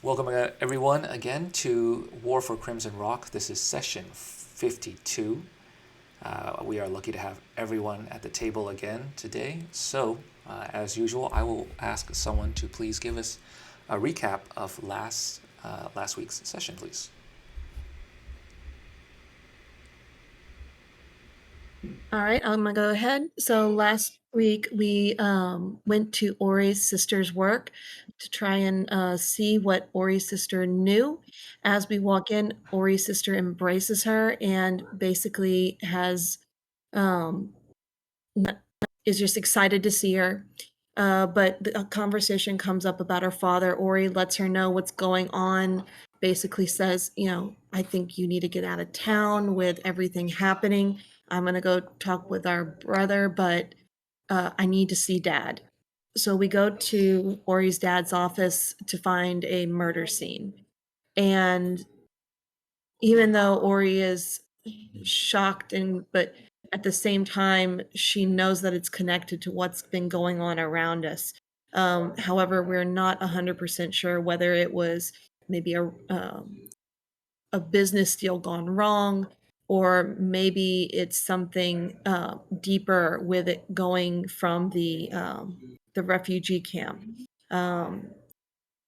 Welcome everyone again to War for Crimson Rock. This is session 52. We are lucky to have everyone at the table again today. So, as usual, I will ask someone to please give us a recap of last week's session, please. All right, I'm gonna go ahead. So last week we went to Ori's sister's work to try and see what Ori's sister knew. As we walk in, Ori's sister embraces her and basically has um, is just excited to see her. But a conversation comes up about her father. Ori lets her know what's going on. Basically says, I think you need to get out of town with everything happening. I'm going to go talk with our brother, but I need to see dad. So we go to Ori's dad's office to find a murder scene. And even though Ori is shocked but at the same time she knows that it's connected to what's been going on around us. However, we're not 100% sure whether it was maybe a business deal gone wrong, or maybe it's something deeper with it going from the refugee camp.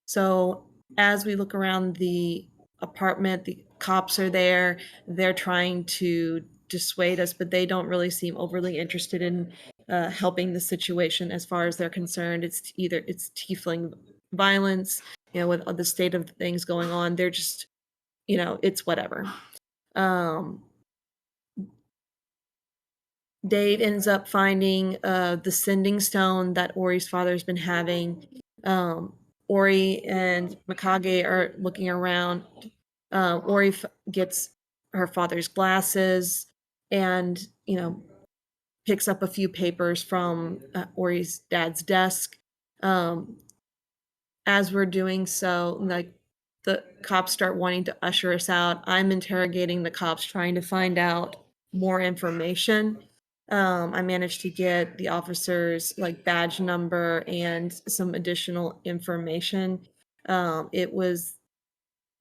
So as we look around the apartment, the cops are there. They're trying to dissuade us, but they don't really seem overly interested in helping the situation as far as they're concerned. It's tiefling violence, with the state of things going on. They're just, it's whatever. Dave ends up finding the sending stone that Ori's father's been having. Ori and Mikage are looking around. Ori gets her father's glasses and, picks up a few papers from Ori's dad's desk. As we're doing so, like, the cops start wanting to usher us out. I'm interrogating the cops, trying to find out more information. I managed to get the officer's badge number and some additional information. It was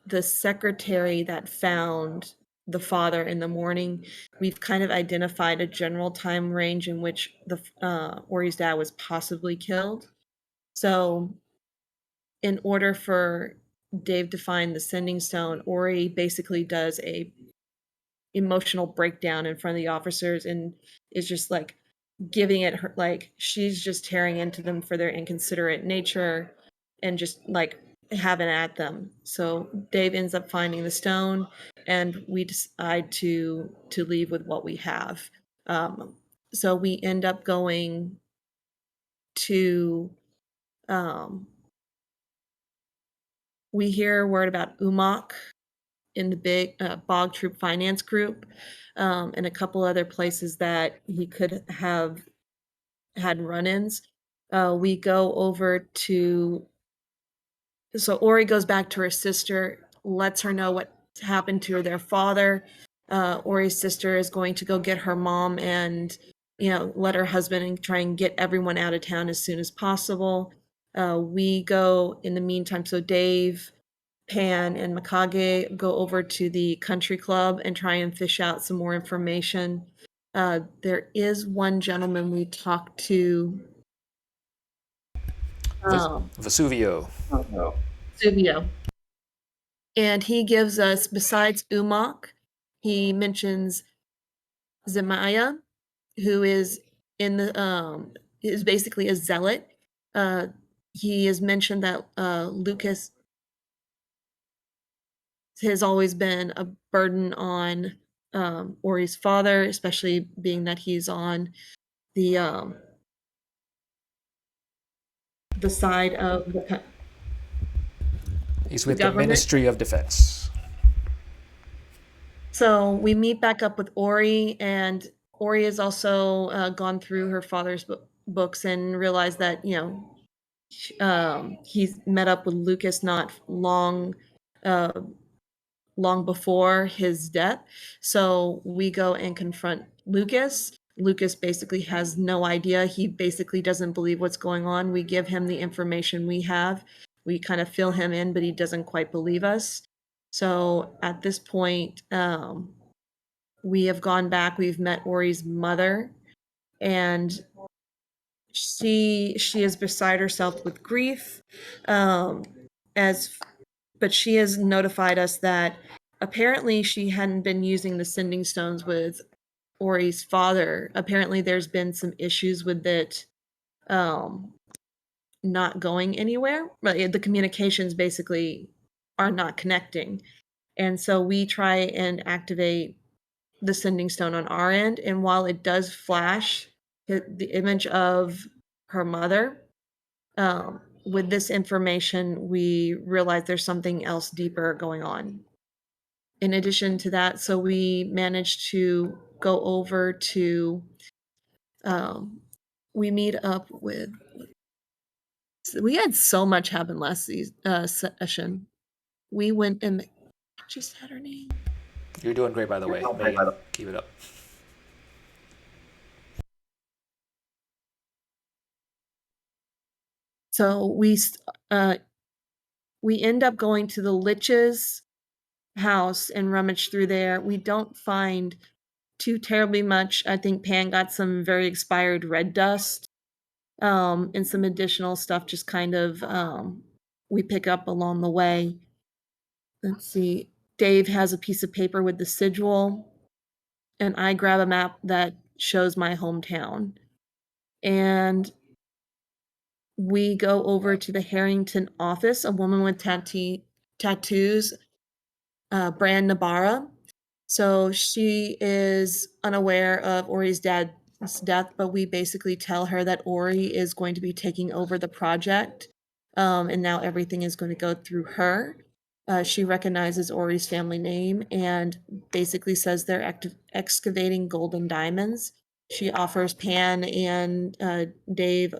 the secretary that found the father in the morning. We've kind of identified a general time range in which the Ori's dad was possibly killed. So in order for Dave to find the sending stone, Ori basically does a emotional breakdown in front of the officers and is just giving it her, she's just tearing into them for their inconsiderate nature and just having at them. So Dave ends up finding the stone, and we decide to leave with what we have. So we end up going to we hear word about Umok in the big Bog Troop Finance Group, and a couple other places that he could have had run-ins. We go over to. So Ori goes back to her sister, lets her know what happened to their father. Ori's sister is going to go get her mom and, let her husband and try and get everyone out of town as soon as possible. We go in the meantime. So Dave, Pan, and Mikage go over to the country club and try and fish out some more information. There is one gentleman we talked to. Vesuvio. Subio. And he gives us, besides Umok, he mentions Zemaya, who is in the is basically a zealot. He has mentioned that Lucas has always been a burden on Ori's father, especially being that he's on the side of He's with the government. Ministry of Defense. So we meet back up with Ori, and Ori has also gone through her father's books and realized that, he's met up with Lucas not long before his death. So we go and confront Lucas. Lucas basically has no idea. He basically doesn't believe what's going on. We give him the information we have. We kind of fill him in, but he doesn't quite believe us. So at this point, we have gone back. We've met Ori's mother, and she is beside herself with grief. Um, as but she has notified us that apparently she hadn't been using the sending stones with Ori's father. Apparently, there's been some issues with it um, not going anywhere. But the communications basically are not connecting. And so we try and activate the sending stone on our end. And while it does flash the image of her mother, with this information, we realize there's something else deeper going on. In addition to that, so we managed to go over to, um, we meet up with, we had so much happen last session. We went and just had her name. You're doing great, by the way, Megan. Keep it up. So we end up going to the Lich's house and rummage through there. We don't find too terribly much. I think Pan got some very expired red dust, and some additional stuff just kind of we pick up along the way. Let's see. Dave has a piece of paper with the sigil, and I grab a map that shows my hometown. And we go over to the Harrington office, a woman with tattoos, Brand Nabara. So she is unaware of Ori's dad's death, but we basically tell her that Ori is going to be taking over the project, and now everything is going to go through her. She recognizes Ori's family name and basically says they're excavating golden diamonds. She offers Pan and Dave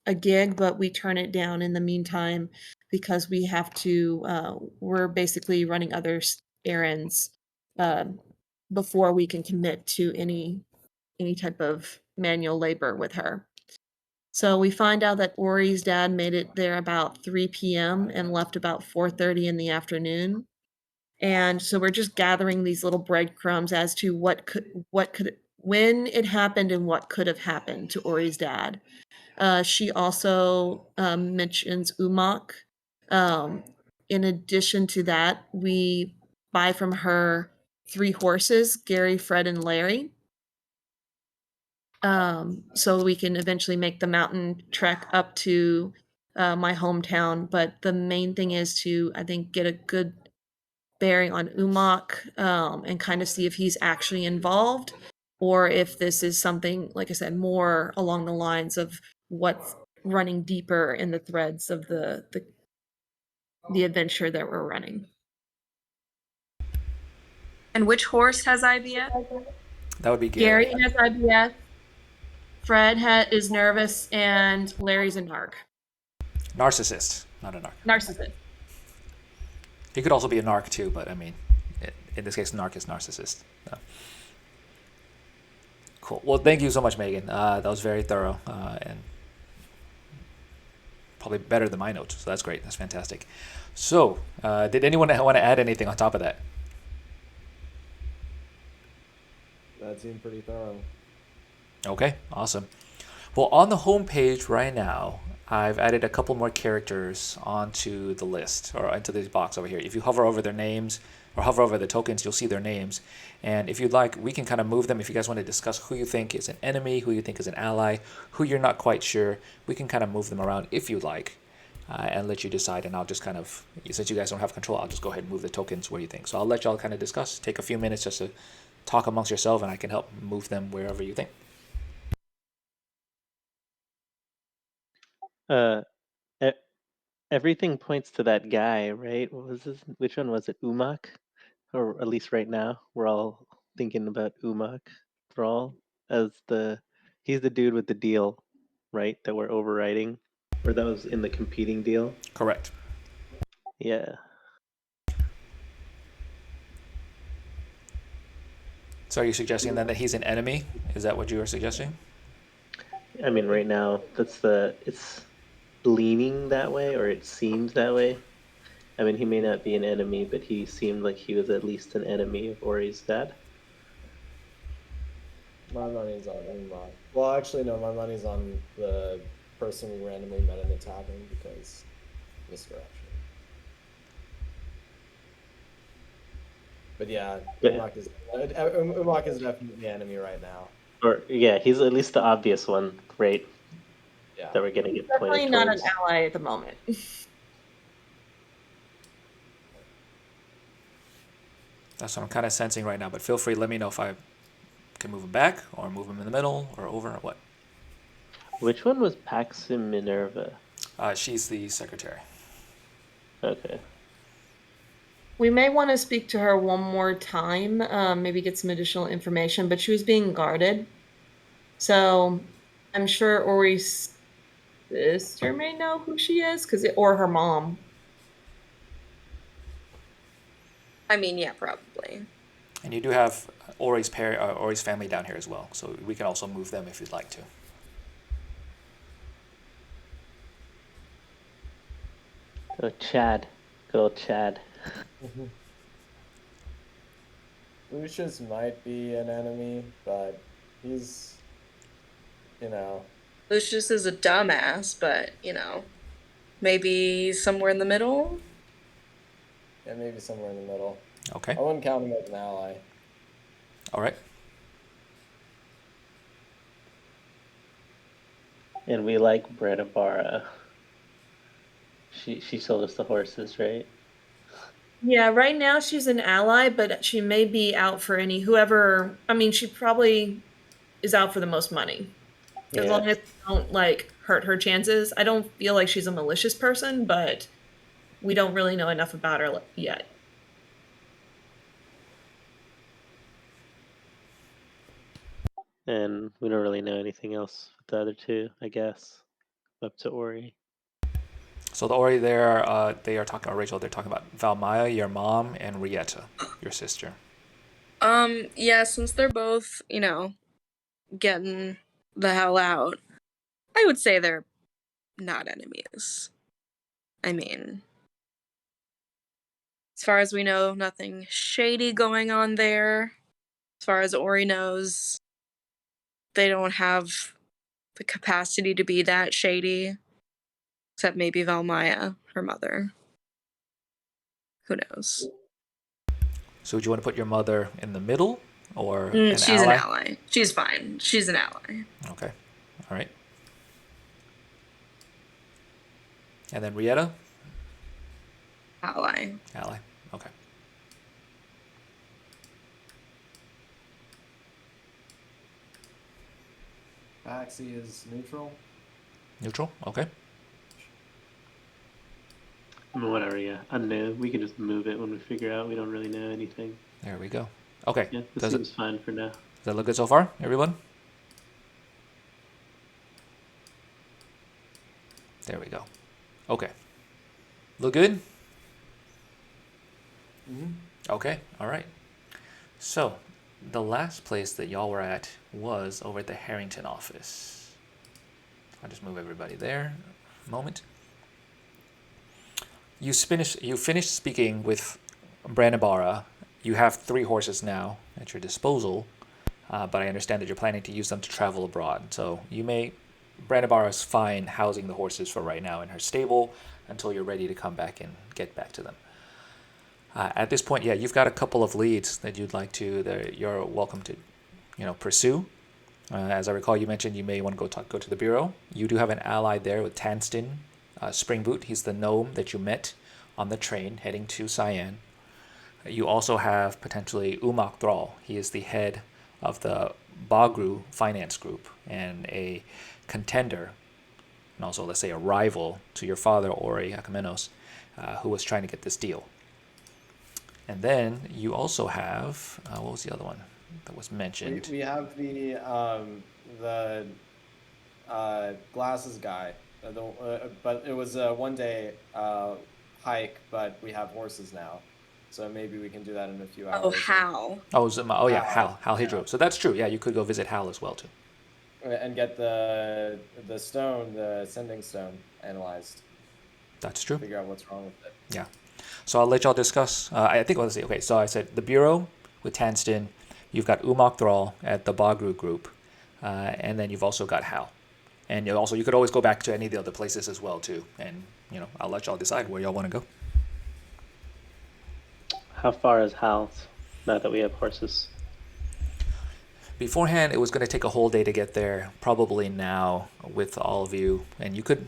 a gig, but we turn it down in the meantime because we have to, we're basically running other errands uh, before we can commit to any type of manual labor with her. So we find out that Ori's dad made it there about 3 p.m. and left about 4:30 in the afternoon. And so we're just gathering these little breadcrumbs as to when it happened and what could have happened to Ori's dad. She also mentions Umak. Um, in addition to that, we buy from her 3 horses, Gary, Fred, and Larry. So we can eventually make the mountain trek up to my hometown. But the main thing is to, I think, get a good bearing on Umak, and kind of see if he's actually involved or if this is something, like I said, more along the lines of what's running deeper in the threads of the adventure that we're running. And which horse has IBS? That would be Gary. Gary has IBS. Fred is nervous, and Larry's a narc. Narcissist, not a narc. Narcissist. He could also be a narc too, but I mean, in this case, narc is narcissist. So. Cool. Well, thank you so much, Megan. That was very thorough and probably better than my notes. So that's great. That's fantastic. So, did anyone want to add anything on top of that? That seemed pretty thorough. Okay, awesome. Well, on the home page right now, I've added a couple more characters onto the list or into this box over here. If you hover over their names or hover over the tokens, you'll see their names. And if you'd like, we can kind of move them. If you guys want to discuss who you think is an enemy, who you think is an ally, who you're not quite sure, we can kind of move them around if you'd like and let you decide. And I'll just kind of, since you guys don't have control, I'll just go ahead and move the tokens where you think. So I'll let y'all kind of discuss. Take a few minutes just to talk amongst yourself, and I can help move them wherever you think. Everything points to that guy, right? What was this? Which one was it? Umak? Or at least right now, we're all thinking about Umak Thrall as he's the dude with the deal, right? That we're overriding. Or that was in the competing deal. Correct. Yeah. So are you suggesting then that he's an enemy? Is that what you are suggesting? I mean, right now, it's leaning that way, or it seems that way. I mean, he may not be an enemy, but he seemed like he was at least an enemy of Ori's dad. My money's on Umar. Well, actually, no. My money's on the person we randomly met in the tavern because misdirection. But yeah, Yeah. Umak is definitely the enemy right now. Or yeah, he's at least the obvious one, right? Yeah. That we're gonna get Definitely pointed not an towards. ally at the moment. That's what I'm kind of sensing right now. But feel free, let me know if I can move him back or move him in the middle or over or what. Which one was Paxim Minerva? She's the secretary. Okay. We may want to speak to her one more time, maybe get some additional information, but she was being guarded. So I'm sure Ori's sister may know who she is, or her mom. I mean, yeah, probably. And you do have Ori's family down here as well, so we can also move them if you'd like to. Oh, Chad. Good old Chad. Lucius might be an enemy, but he's, Lucius is a dumbass, but, maybe somewhere in the middle? yeah, maybe somewhere in the middle. Okay. I wouldn't count him as an ally. All right. And we like Bredabara. She sold us the horses, right? Yeah, right now she's an ally, but she may be out for whoever. I mean, she probably is out for the most money. As Yeah. long as we don't hurt her chances. I don't feel like she's a malicious person, but we don't really know enough about her yet. And we don't really know anything else with the other two, I guess. Up to Ori. So the Ori there, they are talking about Rachel. They're talking about Valmaya, your mom, and Rieta, your sister. Yeah, since they're both, getting the hell out, I would say they're not enemies. I mean, as far as we know, nothing shady going on there. As far as Ori knows, they don't have the capacity to be that shady. Except maybe Valmaya, her mother. Who knows? So do you want to put your mother in the middle or She's an ally. She's fine. She's an ally. Okay. All right. And then Rieta? Ally. Ally. Okay. Paxi is neutral. Neutral? Okay. Whatever, yeah. I don't know. We can just move it when we figure out we don't really know anything. There we go. Okay. Yeah, this seems fine for now. Does that look good so far, everyone? There we go. Okay. Look good? Mm-hmm. Okay. All right. So, the last place that y'all were at was over at the Harrington office. I'll just move everybody there. A moment. You finished speaking with Branabara. You have 3 horses now at your disposal, but I understand that you're planning to use them to travel abroad. So Branabara is fine housing the horses for right now in her stable until you're ready to come back and get back to them. At this point, yeah, you've got a couple of leads that you're welcome to, pursue. As I recall, you mentioned you may want to go to the bureau. You do have an ally there with Tanston Springboot. He's the gnome that you met on the train heading to Cyan. You also have potentially Umak Thrall. He is the head of the Bagru finance group and a contender, and also, let's say, a rival to your father, Ori Akamenos, who was trying to get this deal. And then you also have, what was the other one that was mentioned? We have the glasses guy, but it was a 1-day hike. But we have horses now, so maybe we can do that in a few hours. Oh, Hal. Hal Hydro. So that's true. Yeah, you could go visit Hal as well too. And get the stone, the sending stone, analyzed. That's true. Figure out what's wrong with it. Yeah. So I'll let y'all discuss. I think, let's see. Okay, so I said the Bureau with Tanston. You've got Umok Thrall at the Bagru group. And then you've also got Hal. And you could always go back to any of the other places as well, too. And, I'll let y'all decide where y'all want to go. How far is Hal's now that we have horses? Beforehand, it was going to take a whole day to get there. Probably now, with all of you. And you could,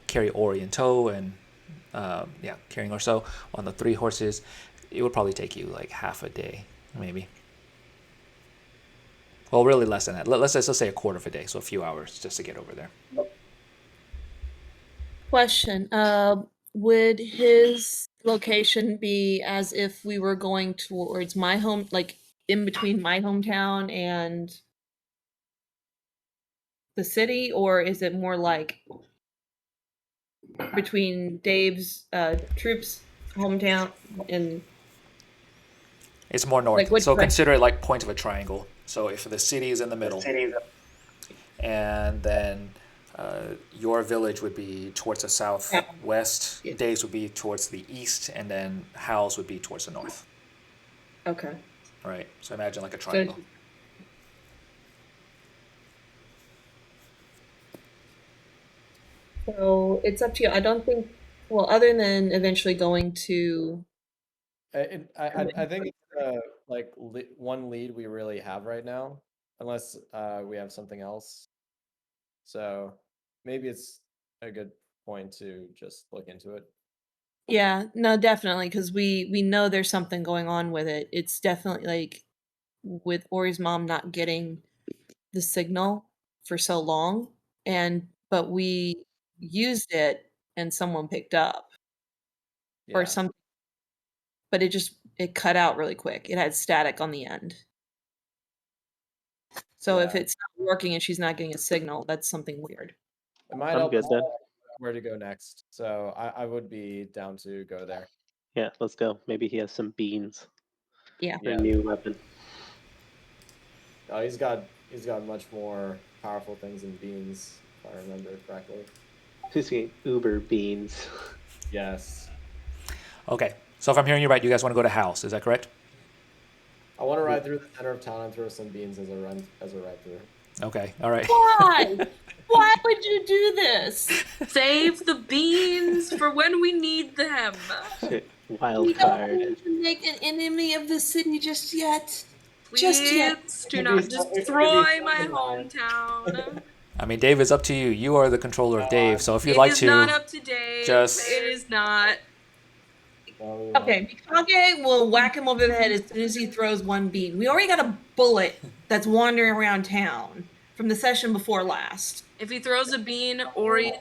carry Ori in tow and, carrying or so on the 3 horses. It would probably take you like half a day, maybe. Well, really less than that. Let's say a quarter of a day, so a few hours just to get over there. Question. Would his location be as if we were going towards my home, like in between my hometown and the city, or is it more like between Dave's troops' hometown and It's more north. like which So direction? consider it like point of a triangle. So if the city is in the middle, and then your village would be towards the southwest, Yeah. Dave's would be towards the east, and then Hal's would be towards the north. Okay. Right. So imagine like a triangle. So it's up to you. I don't think. Well, other than eventually going to. I think it's like one lead we really have right now, unless we have something else. So maybe it's a good point to just look into it. Yeah, no, definitely, because we know there's something going on with it. It's definitely like with Ori's mom not getting the signal for so long, but we used it and someone picked up or Yeah. something, but it cut out really quick. It had static on the end. So if Yeah. it's not working and she's not getting a signal, that's something weird. It might I'm help good us then. where to go next. So I would be down to go there. Yeah, let's go. Maybe he has some beans Yeah. for Yeah. a new weapon. Oh, he's got much more powerful things than beans, if I remember correctly. Who's getting Uber beans? Yes. Okay. So if I'm hearing you right, you guys want to go to Hal's. Is that correct? I want to ride through the center of town and throw some beans as a ride through. Okay. All right. Why? Why would you do this? Save the beans for when we need them. Shit, We wild don't card. need to make an enemy of the city just yet. Please Just yet. do It not could be destroy my something, hometown. I mean, Dave, it's up to you. You are the controller of Dave, so if you'd It like is to, not up to date. just- It is not. Okay, Mikage will whack him over the head as soon as he throws one bean. We already got a bullet that's wandering around town from the session before last. If he throws a bean, Ori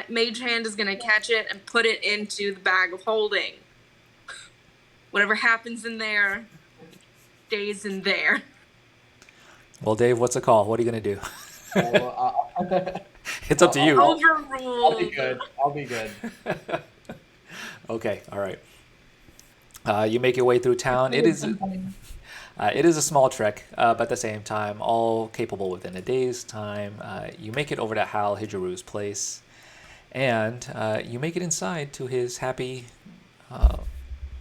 Mage Hand is gonna catch it and put it into the bag of holding. Whatever happens in there stays in there. well, Dave, what's the call? What are you going to do? I'll It's up to you. Overruled. be good. I'll be good. Okay. All right. You make your way through town. It is a small trek, but at the same time, all capable within a day's time. You make it over to Hal Hijiru's place, and you make it inside to his happy,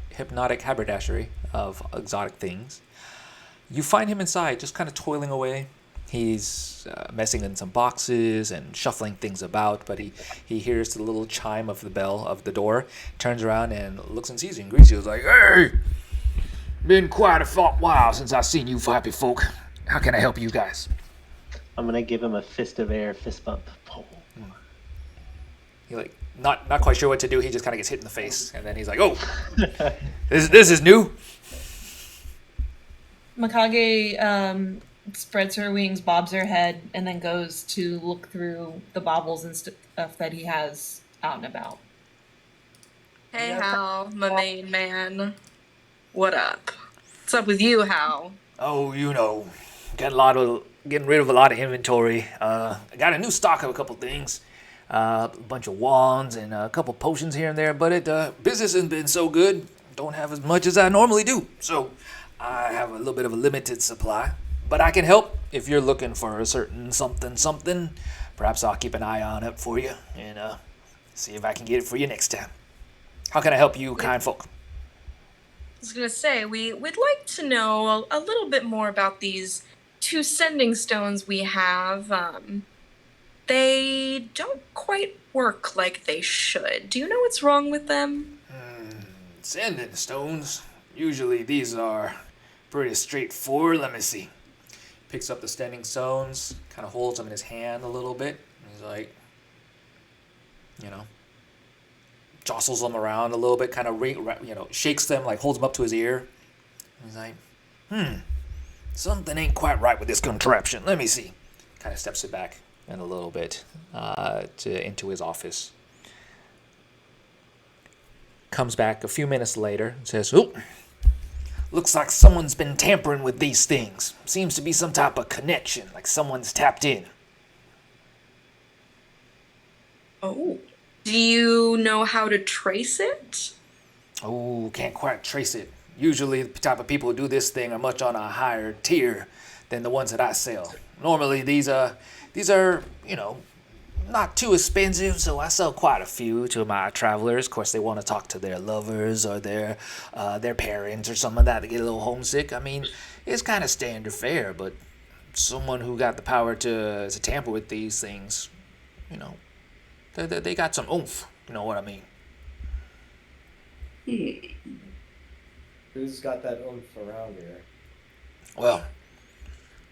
hypnotic haberdashery of exotic things. You find him inside, just kind of toiling away. He's messing in some boxes and shuffling things about, but he hears the little chime of the bell of the door, turns around and looks and sees you and greets you. He's like, "Hey, been quite a while since I've seen you happy folk. How can I help you guys?" I'm gonna give him a fist of air fist bump. He's like, not quite sure what to do. He just kind of gets hit in the face, and then he's like, "Oh, this is new." Mikage spreads her wings, bobs her head, and then goes to look through the baubles and stuff that he has out and about. Hey, Hal, my main man. What up? What's up with you, Hal? Oh, getting rid of a lot of inventory. I got a new stock of a couple things. A bunch of wands and a couple potions here and there, but business has been so good, don't have as much as I normally do. So I have a little bit of a limited supply, but I can help if you're looking for a certain something. Perhaps I'll keep an eye on it for you and See if I can get it for you next time. How can I help you, kind folk? I was gonna say we'd like to know a little bit more about these 2 sending stones we have. They don't quite work like they should. Do you know what's wrong with them? Sending stones. Usually these are pretty straightforward. Let me see. Picks up the sending stones, kind of holds them in his hand a little bit. He's like, jostles them around a little bit, kind of, shakes them, like holds them up to his ear. He's like, something ain't quite right with this contraption. Let me see. Kind of steps it back in a little bit into his office. Comes back a few minutes later and says, "Oh, looks like someone's been tampering with these things. Seems to be some type of connection, like someone's tapped in." Oh. Do you know how to trace it? Oh, can't quite trace it. Usually the type of people who do this thing are much on a higher tier than the ones that I sell. Normally these are, not too expensive, so I sell quite a few to my travelers. Of course, they want to talk to their lovers or their parents or something like that to get a little homesick. I mean, it's kind of standard fare, but someone who got the power to tamper with these things, they got some oomph. You know what I mean? Who's got that oomph around here? Well,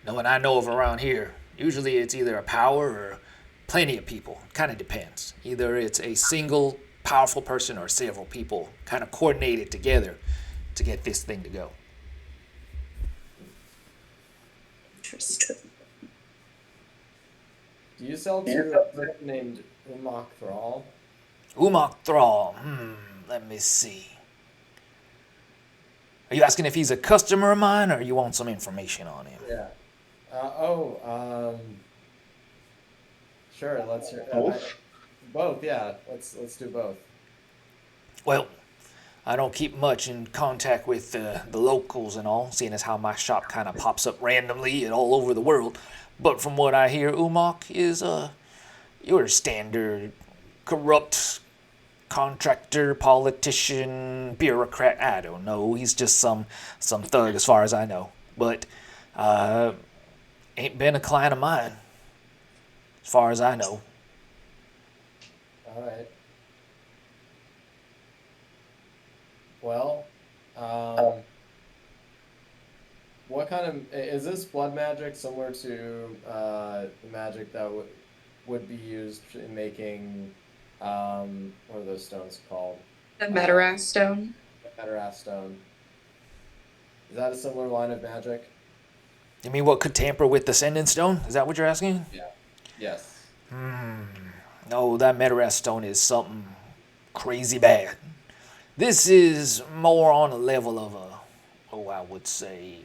no one I know of around here. Usually it's either a power or plenty of people. Kind of depends. Either it's a single powerful person or several people kind of coordinated together to get this thing to go. Interesting. Do you sell to a person named Umok Thrall? Umok Thrall. Let me see. Are you asking if he's a customer of mine or you want some information on him? Yeah. Sure. Let's hear both. Yeah. Let's do both. Well, I don't keep much in contact with the locals and all, seeing as how my shop kind of pops up randomly and all over the world. But from what I hear, Umok is your standard corrupt contractor, politician, bureaucrat. I don't know. He's just some thug as far as I know. But ain't been a client of mine as far as I know. All right. Well, what kind of is this blood magic similar to the magic that would be used in making what are those stones called? The Metaras stone. The Metaras stone. Is that a similar line of magic? You mean what could tamper with the Sending Stone? Is that what you're asking? Yeah. Yes. No, that Metaras Stone is something crazy bad. This is more on a level of I would say,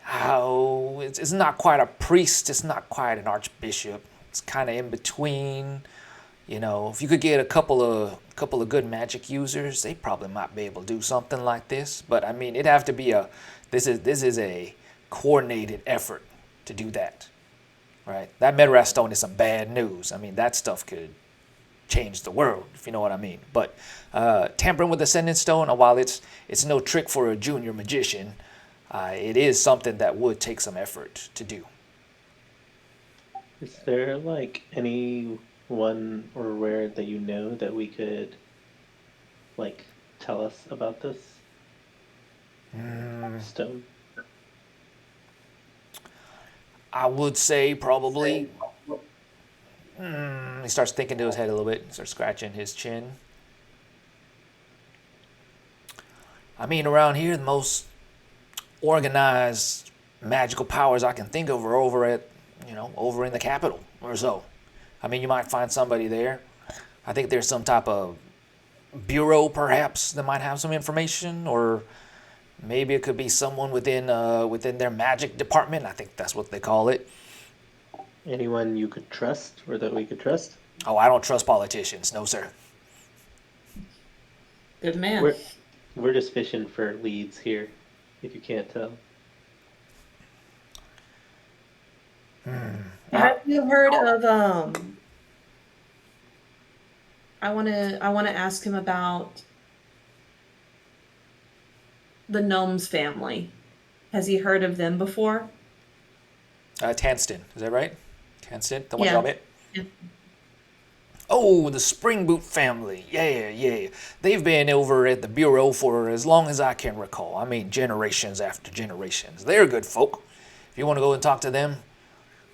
it's not quite a priest, it's not quite an archbishop. It's kind of in between. If you could get a couple of good magic users, they probably might be able to do something like this. But I mean, it'd have to be this is a coordinated effort to do that, right? That Metaras Stone is some bad news. I mean, that stuff could change the world, if you know what I mean. But tampering with the Sending Stone, while it's no trick for a junior magician, it is something that would take some effort to do. Is there like anyone or where that you know that we could like tell us about this stone? I would say probably. He starts thinking to his head a little bit. Starts scratching his chin. I mean, around here, the most organized magical powers I can think of are over in the capital or so. I mean, you might find somebody there. I think there's some type of bureau, perhaps, that might have some information, or maybe it could be someone within their magic department. I think that's what they call it. Anyone you could trust or that we could trust? Oh, I don't trust politicians. No, sir. Good man. We're just fishing for leads here, if you can't tell. Have you heard of I want to ask him about the gnomes family. Has he heard of them before? Tanston, is that right? Tanston, the one Yeah. y'all met? Yeah. Oh, the Spring Boot family. Yeah. They've been over at the Bureau for as long as I can recall. I mean, generations after generations. They're good folk. If you want to go and talk to them,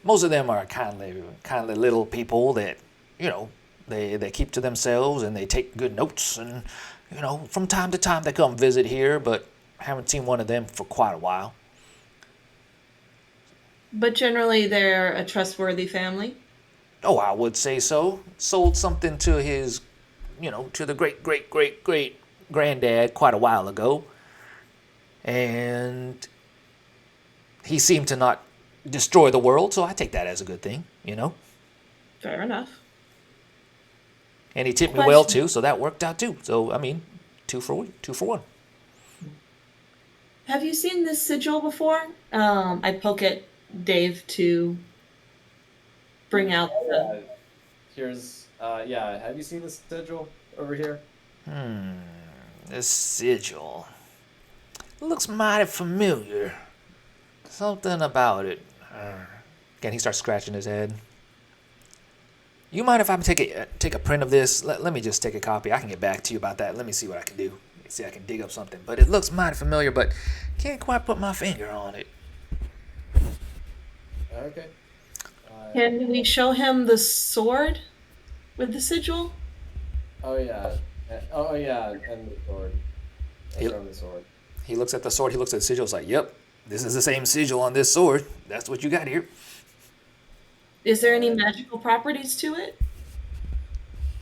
most of them are kindly little people that, they keep to themselves and they take good notes. And, from time to time they come visit here, but I haven't seen one of them for quite a while. But generally, they're a trustworthy family. Oh, I would say so. Sold something to his, to the great granddad quite a while ago. And he seemed to not destroy the world, so I take that as a good thing, Fair enough. And he tipped me well Question. too, so that worked out too. So I mean, two for one. Have you seen this sigil before? I poke at Dave to bring out the. Here's have you seen the sigil over here? This sigil looks mighty familiar. Something about it. Again, he starts scratching his head. You mind if I take a print of this? Let me just take a copy. I can get back to you about that. Let me see what I can do. See, I can dig up something. But it looks mighty familiar, but can't quite put my finger on it. Okay. Can we show him the sword with the sigil? Oh yeah. And the sword. I show him the sword. He looks at the sword. He looks at the sigil. He's like, "Yep, this is the same sigil on this sword. That's what you got here." Is there any magical properties to it?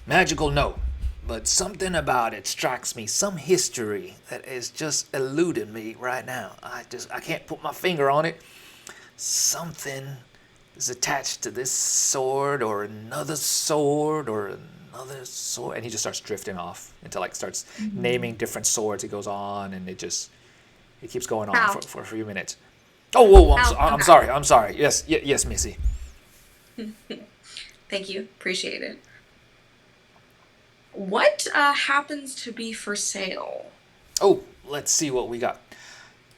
Magical, no. But something about it strikes me. Some history that is just eluding me right now. I can't put my finger on it. Something is attached to this sword or another sword or another sword. And he just starts drifting off until starts naming different swords. He goes on and it keeps going on for a few minutes. Oh, whoa, I'm sorry. I'm sorry. Yes, Missy. Thank you. Appreciate it. What happens to be for sale? Oh, let's see what we got.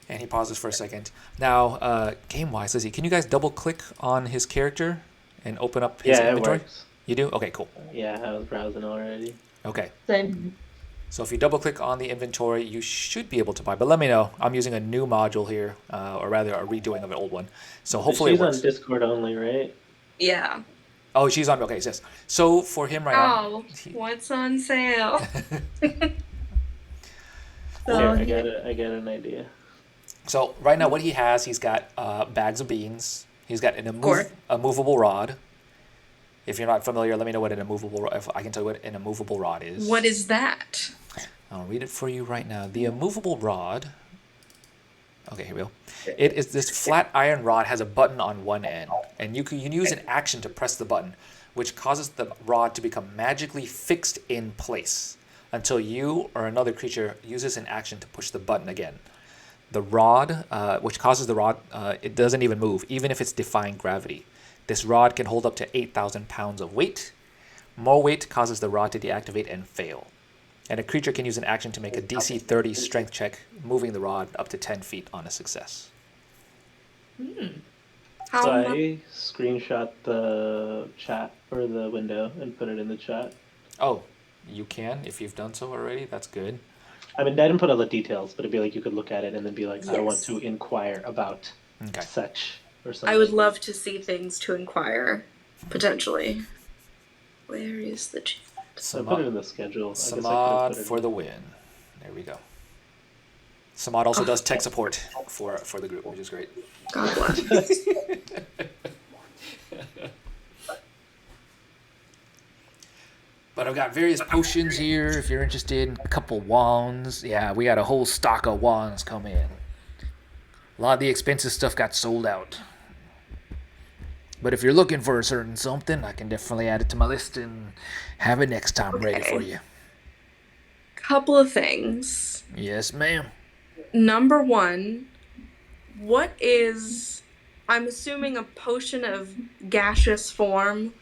And he pauses for a second. Now, game-wise, let's see. Can you guys double-click on his character and open up his inventory? It works. You do? Okay, cool. Yeah, I was browsing already. Okay. Same. So if you double-click on the inventory, you should be able to buy. But let me know. I'm using a new module here, or rather a redoing of an old one. So hopefully She's it works. on Discord only, right? Yeah. Oh, she's on. Okay, yes. So for him right now. What's on sale? So I got an idea. So right now, what he has, he's got bags of beans. He's got a movable rod. If you're not familiar, let me know what an immovable. If I can tell you what an immovable rod is. What is that? I'll read it for you right now. The immovable rod. Okay, here we go. It is this flat iron rod has a button on one end, and you can use an action to press the button, which causes the rod to become magically fixed in place until you or another creature uses an action to push the button again. The rod, which causes the rod, it doesn't even move, even if it's defying gravity. This rod can hold up to 8,000 pounds of weight. More weight causes the rod to deactivate and fail. And a creature can use an action to make a DC 30 strength check, moving the rod up to 10 feet on a success. How I screenshot the chat or the window and put it in the chat. Oh, you can if you've done so already. That's good. I mean, I didn't put all the details, but it'd be like you could look at it and then be like, I want Yes. to inquire about Okay. such or something. I would love to see things to inquire, potentially. Where is the chat? So I put it in the schedule. Samad for the win. There we go. Samad also does tech support for the group, which is great. God bless. But I've got various potions here if you're interested. A couple wands. Yeah, we got a whole stock of wands come in. A lot of the expensive stuff got sold out. But if you're looking for a certain something, I can definitely add it to my list and have it next time ready for you. Couple of things. Yes, ma'am. Number one, what is, I'm assuming a potion of gaseous form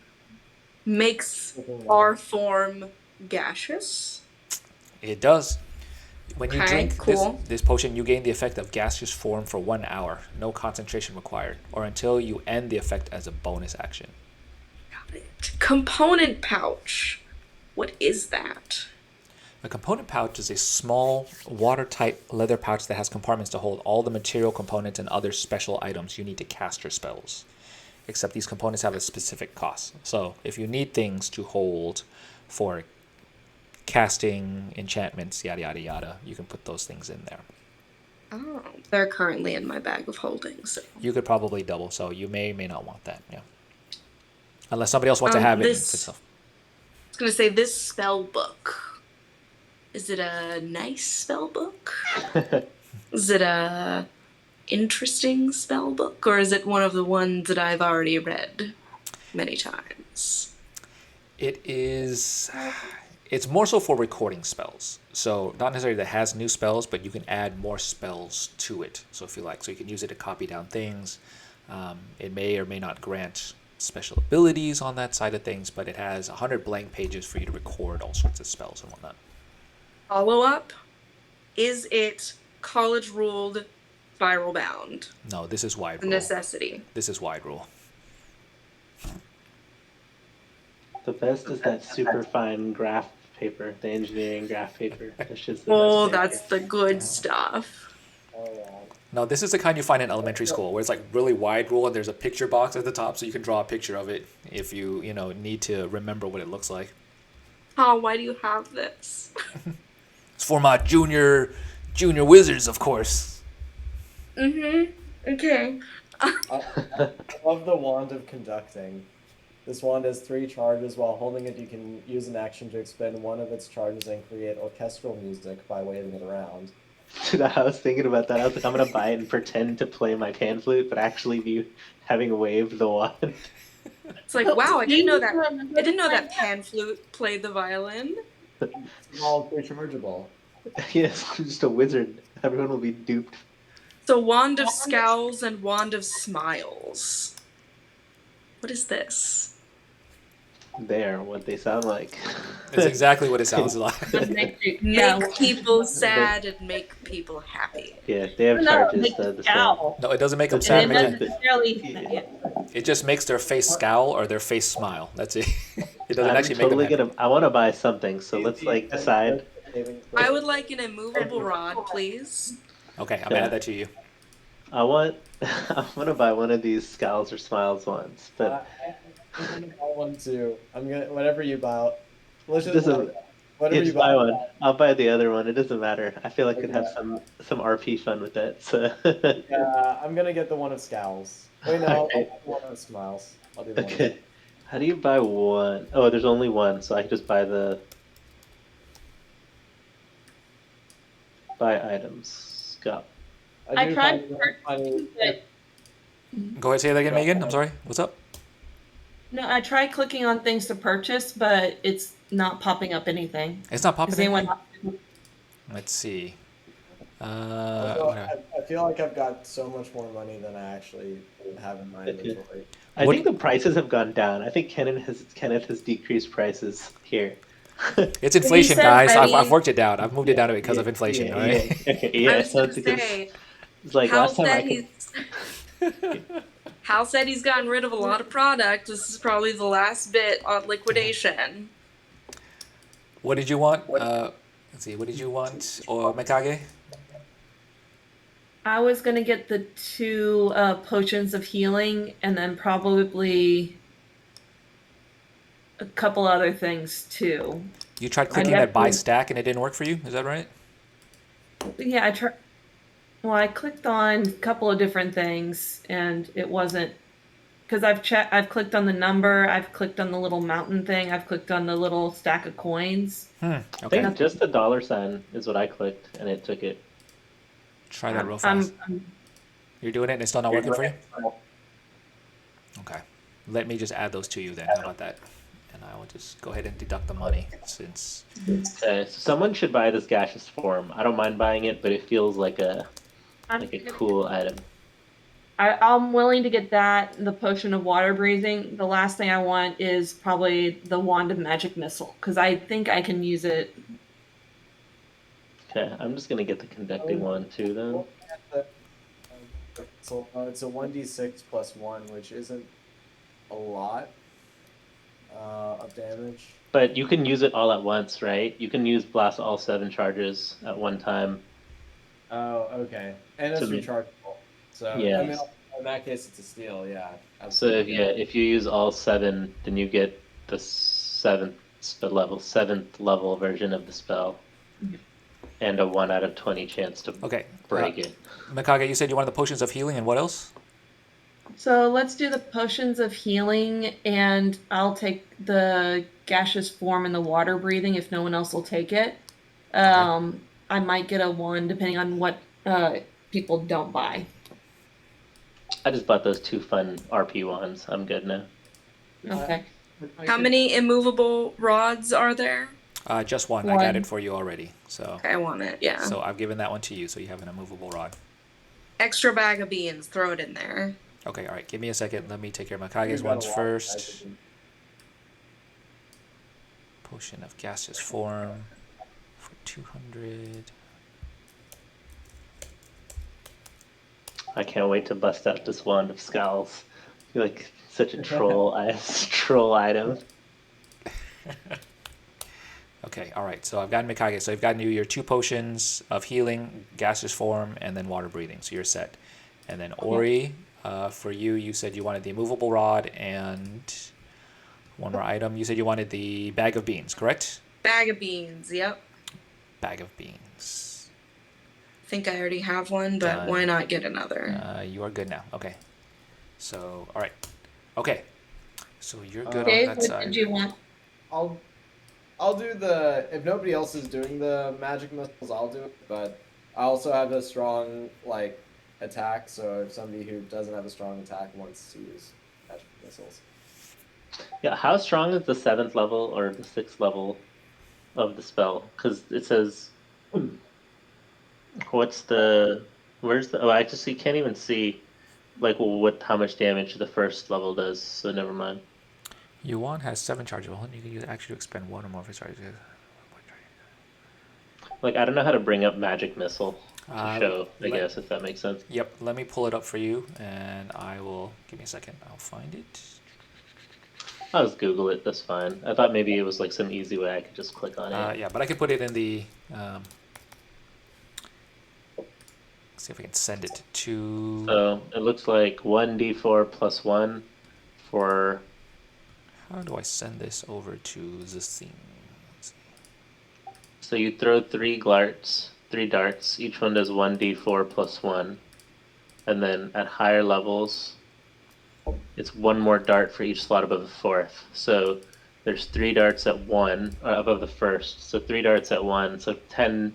makes our form gaseous? It does. When you Okay, drink cool. this potion, you gain the effect of gaseous form for 1 hour. No concentration required, or until you end the effect as a bonus action. Got it. Component pouch. What is that? A component pouch is a small, watertight leather pouch that has compartments to hold all the material components and other special items you need to cast your spells. Except these components have a specific cost. So if you need things to hold for casting, enchantments, yada yada yada, you can put those things in there. Oh, they're currently in my bag of holding. So You could probably double, so you may not want that. Yeah, unless somebody else wants to have it for this. itself. I was gonna say this spell book. Is it a nice spell book? Is it a interesting spell book, or is it one of the ones that I've already read many times? It is. It's more so for recording spells. So not necessarily that has new spells, but you can add more spells to it. So if you like, so you can use it to copy down things. It may or may not grant special abilities on that side of things, but it has 100 blank pages for you to record all sorts of spells and whatnot. Follow up: is it college ruled, spiral bound? No, this is wide The rule. necessity. This is wide rule. The best is that super fine graph paper, the engineering graph paper. That's just the Oh, best that's paper. the good stuff. Oh yeah. No, this is the kind you find in elementary school, where it's like really wide rule and there's a picture box at the top, so you can draw a picture of it if you need to remember what it looks like. Oh, why do you have this? It's for my junior wizards, of course. Okay. I love the wand of conducting. This wand has 3 charges. While holding it, you can use an action to expend one of its charges and create orchestral music by waving it around. Dude, I was thinking about that. I was like, I'm gonna buy it and pretend to play my pan flute, but actually be having waved the wand. It's like, wow, I didn't know that pan flute played the violin. It's all rechargeable. Yes, I'm just a wizard. Everyone will be duped. So wand of scowls and wand of smiles. What is this? They're what they sound like. It's exactly what it sounds like. Make Yeah. people sad and make people happy. Yeah, they have No, charges make the same. scowl. No, it doesn't make them And sad. And It it makes doesn't necessarily. Yeah. it just makes their face scowl or their face smile. That's it. It doesn't I'm actually totally make them gonna. I want to buy something, so let's like decide. I would like an immovable rod, please. happy. Okay, I'm gonna add that to you. I want. I want to buy one of these scowls or smiles ones, but I'm gonna buy one too. I'm gonna whatever you buy. Let's it just doesn't. whatever Just you buy buy. one. I'll buy the other one. It doesn't matter. I feel like I could have some RP fun with that. So. Yeah, I'm gonna get the one of scowls. Wait, no, I'll Okay. get the one of smiles. I'll do the one. Okay. How do you buy one? Oh, there's only one, so I can just buy the buy items. Go. I do tried find it purchasing funny. it. Go ahead, say that again, Megan. I'm sorry. What's up? No, I tried clicking on things to purchase, but it's not popping up anything. It's not Is popping. anyone? Let's see. Also, Whatever. I feel like I've got so much more money than I actually have in my inventory. I What- think the prices have gone down. I think Kenneth has decreased prices here. It's inflation, said guys. that I've he- worked it down. I've moved it down because of Yeah, inflation. yeah, All right. Yeah, okay, yeah. I was So gonna it's because say, it's like Hal last time I said could. Hal said he's gotten rid of a lot of product. This is probably the last bit on liquidation. What did you want? Let's see. What did you want? Or Mikage? I was gonna get the 2 potions of healing, and then probably a couple other things too. You tried clicking that buy stack and it didn't work for you. Is that right? Yeah, I tried. Well, I clicked on a couple of different things, and it wasn't because I've clicked on the number. I've clicked on the little mountain thing. I've clicked on the little stack of coins. I Okay. think just the dollar sign is what I clicked, and it took it. Try that real I'm- fast. You're doing it and it's still not working for you? Okay. Let me just add those to you then. How about that? And I will just go ahead and deduct the money since. So someone should buy this gaseous form. I don't mind buying it, but it feels like a I'm like a gonna- cool item. I'm willing to get that, the potion of water breathing. The last thing I want is probably the wand of magic missile, because I think I can use it. Okay, I'm just gonna get the conducting one too then. So it's a 1d6 plus 1, which isn't a lot of damage. But you can use it all at once, right? You can use blast all 7 charges at one time. Oh, okay. And it's To me. rechargeable. So, I Yeah. mean, in that case, it's a steal, yeah. So Absolutely. yeah, if you use all 7, then you get the 7th level version of the spell, and a 1 out of 20 chance to Okay. break it. Mikage, you said you wanted the potions of healing, and what else? So let's do the potions of healing, and I'll take the gaseous form and the water breathing if no one else will take it. I might get a 1 depending on what people don't buy. I just bought those 2 fun RP ones. I'm good now. Okay. How many immovable rods are there? Just one. I got it for you already. So, Okay, I want it. Yeah. so I've given that one to you, so you have an immovable rod. Extra bag of beans. Throw it in there. Okay, all right. Give me a second. Let me take care of Mikage's ones first. Potion of gaseous form for 200. I can't wait to bust out this wand of scowls. I feel like such a troll troll item. Okay, all right. So I've gotten Mikage. So I've gotten you your 2 potions of healing, gaseous form, and then water breathing. So you're set. And then Ori, for you, you said you wanted the immovable rod and one more item. You said you wanted the bag of beans, correct? Bag of beans. Yep. Bag of beans. I think I already have one, but Done. why not get another? You are good now. Okay. So, all right. Okay. So you're good Dave, on that what side. did you want? I'll do if nobody else is doing the magic missiles, I'll do it, but I also have a strong, like, attack, so if somebody who doesn't have a strong attack wants to use magic missiles. Yeah, how strong is the 7th level or the 6th level of the spell? Because it says, where's the? Oh, I just can't even see, like, how much damage the 1st level does. So never mind. Yuan has 7 chargeable, and you can use action to expend 1 or more of his charges. Like, I don't know how to bring up magic missile to show. I let- guess if that makes sense. Yep. Let me pull it up for you, and I will give me a second. I'll find it. I'll just Google it. That's fine. I thought maybe it was like some easy way I could just click on it. Yeah, but I can put it in the. See if I can send it to. So it looks like 1d4 plus 1 for. How do I send this over to this thing? Let's see. So you throw 3 darts. Each one does 1d4 plus 1, and then at higher levels, it's 1 more dart for each slot above the 4th. So there's 3 darts at 1 above the 1st. So 3 darts at 1. So 10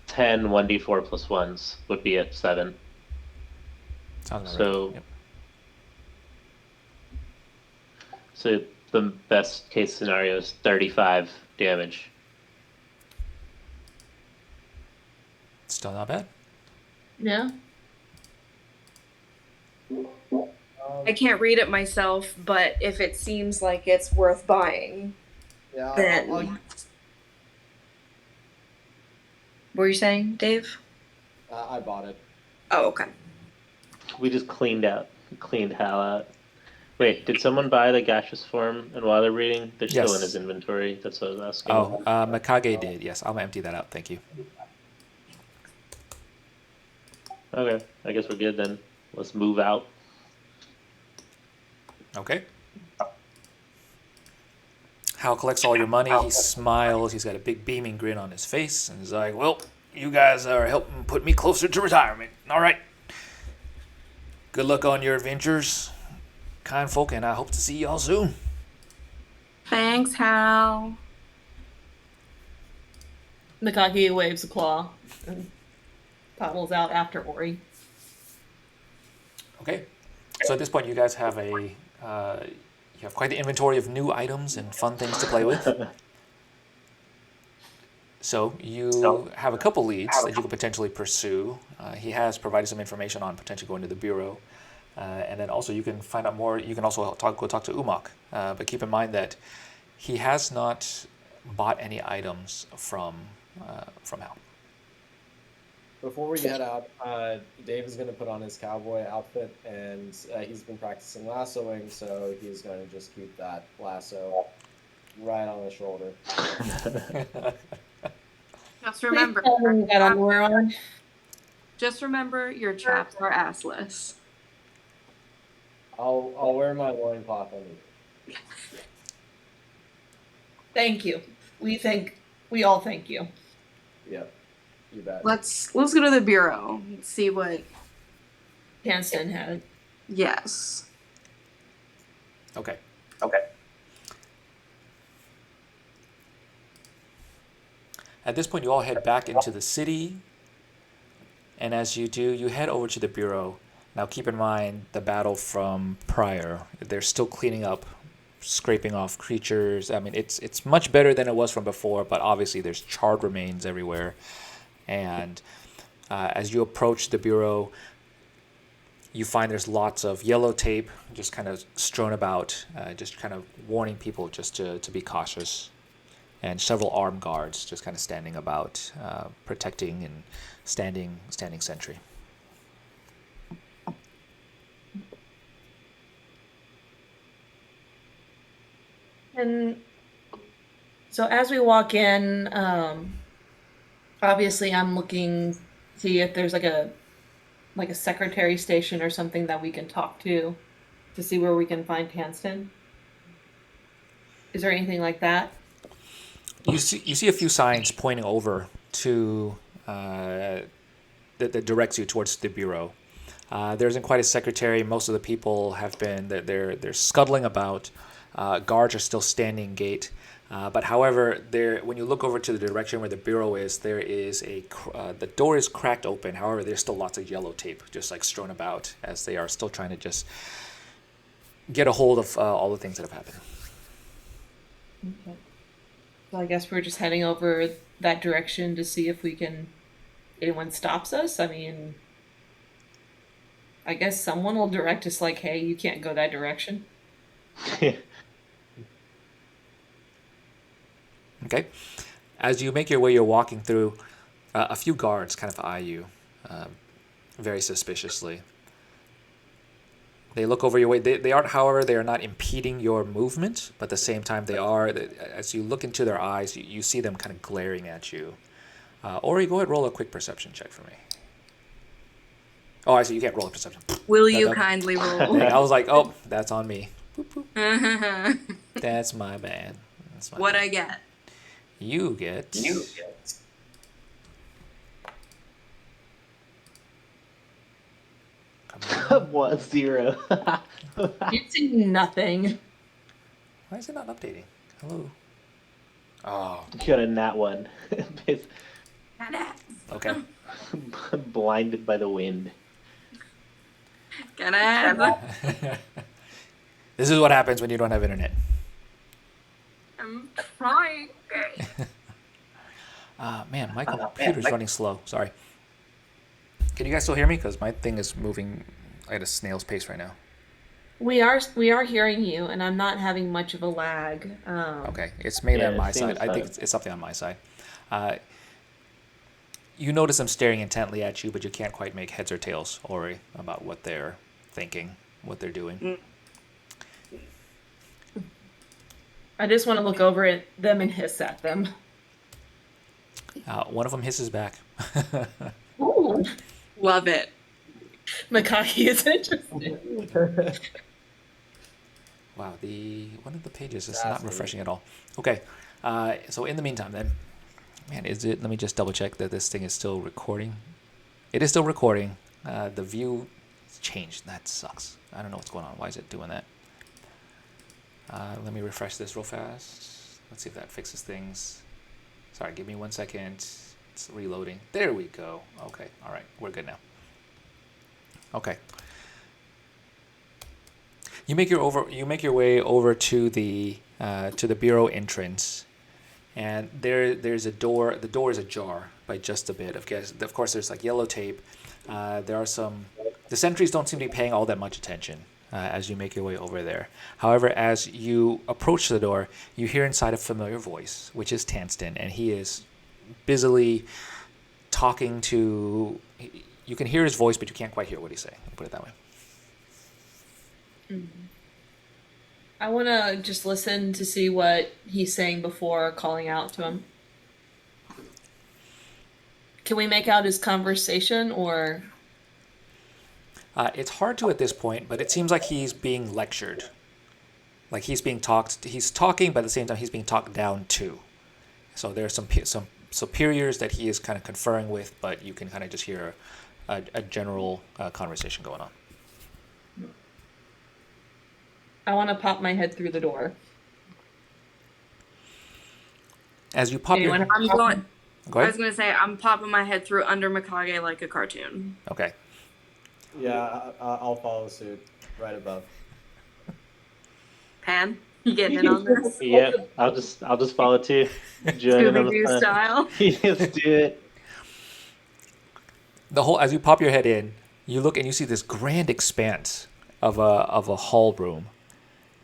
1d4 plus 1s would be at 7. Sounds So- right. Yep. So the best case scenario is 35 damage. Still not bad. Yeah. I can't read it myself, but if it seems like it's worth buying, Yeah, then. I'll What were you saying, Dave? I bought it. Oh, okay. We just cleaned hell out. Wait, did someone buy the gaseous form and while they're reading? They're still in Yes. his inventory. That's what I was asking. Oh, Mikage did. Yes, I'll empty that out. Thank you. Okay, I guess we're good then. Let's move out. Okay. Hal collects all your money. He smiles. He's got a big beaming grin on his face, and he's like, "Well, you guys are helping put me closer to retirement. All right. Good luck on your adventures, kind folk, and I hope to see y'all soon." Thanks, Hal. Mikage waves a claw and paddles out after Ori. Okay. So at this point, you guys have you have quite the inventory of new items and fun things to play with. So you have a couple leads that you could potentially pursue. He has provided some information on potentially going to the bureau, and then also you can find out more. You can also go talk to Umak, but keep in mind that he has not bought any items from Hal. Before we head out, Dave is going to put on his cowboy outfit, and he's been practicing lassoing, so he's going to just keep that lasso right on his shoulder. Just remember, You got underwear on. just remember, your chaps are assless. I'll wear my loincloth underneath. Thank you. We all thank you. Yep, you bet. Let's go to the bureau and see what. Hanston had. Yes. Okay. At this point, you all head back into the city, and as you do, you head over to the bureau. Now, keep in mind the battle from prior. They're still cleaning up, scraping off creatures. I mean, it's much better than it was from before, but obviously there's charred remains everywhere. And as you approach the bureau, you find there's lots of yellow tape just kind of strewn about, just kind of warning people just to be cautious. And several armed guards just kind of standing about, protecting and standing sentry. And so as we walk in, obviously I'm looking to see if there's like a secretary station or something that we can talk to see where we can find Hanston. Is there anything like that? You see a few signs pointing over to that directs you towards the bureau. There isn't quite a secretary. Most of the people have been they're scuttling about. Guards are still standing gate. But however, when you look over to the direction where the bureau is, there is the door is cracked open. However, there's still lots of yellow tape just like strewn about as they are still trying to just get a hold of all the things that have happened. Okay. So I guess we're just heading over that direction to see if anyone stops us. I mean, I guess someone will direct us like, hey, you can't go that direction. Okay. As you make your way, you're walking through, a few guards kind of eye you very suspiciously. They look over your way. They aren't, however, they are not impeding your movement, but at the same time they are. As you look into their eyes, you see them kind of glaring at you. Ori, go ahead and roll a quick perception check for me. Oh, I see. You can't roll a perception. Will you kindly roll? I was like, oh, that's on me. Boop, boop. That's my bad. What I get? You get. What? 0. You see nothing. Why is it not updating? Hello. Oh. You got a nat 1. Okay. Blinded by the wind. This is what happens when you don't have internet. I'm trying. Man, my computer's running slow. Sorry. Can you guys still hear me? Because my thing is moving at a snail's pace right now. We are hearing you, and I'm not having much of a lag. Okay, it's mainly on my side. I think it's something on my side. You notice them staring intently at you, but you can't quite make heads or tails, Ori, about what they're thinking, what they're doing. I just want to look over at them and hiss at them. One of them hisses back. Ooh. Love it. Mikage is interested. Wow, one of the pages is not refreshing at all. Okay, so in the meantime then, man, let me just double check that this thing is still recording. It is still recording. The view changed. That sucks. I don't know what's going on. Why is it doing that? Let me refresh this real fast. Let's see if that fixes things. Sorry, give me 1 second. It's reloading. There we go. Okay, all right, we're good now. Okay. You make your way over to the bureau entrance, And there's a door. The door is ajar by just a bit. Of course, there's like yellow tape. There are some. The sentries don't seem to be paying all that much attention as you make your way over there. However, as you approach the door, you hear inside a familiar voice, which is Tanston, and he is busily talking to. You can hear his voice, but you can't quite hear what he's saying. I'll put it that way. I want to just listen to see what he's saying before calling out to him. Can we make out his conversation or? It's hard to at this point, but it seems like he's being lectured. Like he's being talked. He's talking, but at the same time he's being talked down to. So there are some superiors that he is kind of conferring with, but you can kind of just hear a general conversation going on. I want to pop my head through the door. As you pop your Anyone I'm going. Go I ahead. was gonna say I'm popping my head through under Mikage like a cartoon. Okay. Yeah, I'll follow suit right above. Pan, you getting in on this? Yeah, I'll just follow too. Join in on the Scooby-Doo fun. style. Let's do it. As you pop your head in, you look and you see this grand expanse of a hall room,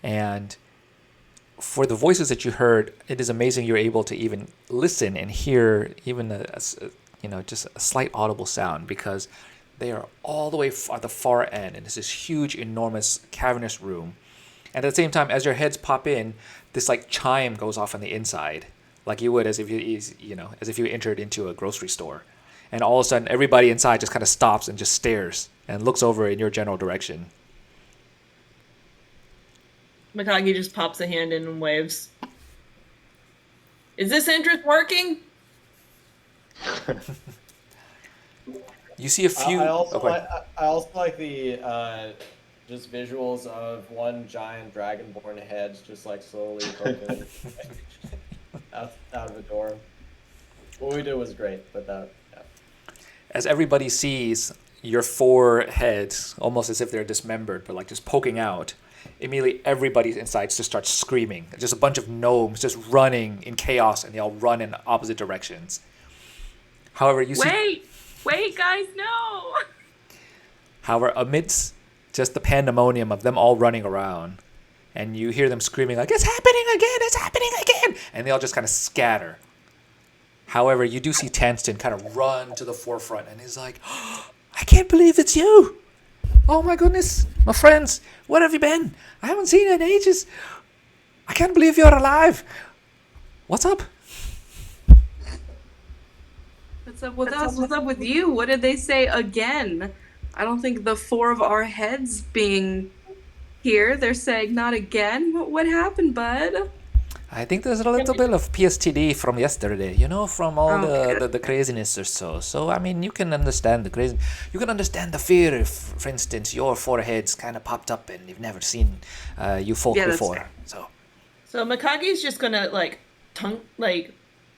and for the voices that you heard, it is amazing you're able to even listen and hear even just a slight audible sound, because they are all the way at the far end, and it's this huge, enormous, cavernous room. And at the same time, as your heads pop in, this like chime goes off on the inside, like you would as if you entered into a grocery store. And all of a sudden, everybody inside just kind of stops and just stares and looks over in your general direction. Mikage just pops a hand in and waves. Is this interest working? You see a few. I also okay. like the just visuals of one giant dragonborn head just like slowly poking out of the door. What we did was great, but that. Yeah. As everybody sees your four heads, almost as if they're dismembered, but like just poking out, immediately everybody inside just starts screaming. Just a bunch of gnomes just running in chaos, and they all run in opposite directions. However, you see. Wait, guys, no! However, amidst just the pandemonium of them all running around, and you hear them screaming like, "It's happening again! It's happening again!" And they all just kind of scatter. However, you do see Tanston kind of run to the forefront, and he's like, "Oh, I can't believe it's you! Oh my goodness, my friends, where have you been? I haven't seen you in ages. I can't believe you're alive. What's up?" What's up with us? What's up with you? What did they say again? I don't think the four of our heads being here, they're saying not again. What happened, bud? I think there's a little bit of PSTD from yesterday, from all the craziness or so. So, I mean, you can understand the crazy. You can understand the fear if, for instance, your four heads kind of popped up and you've never seen you folk before. Fair. So Mikage's just gonna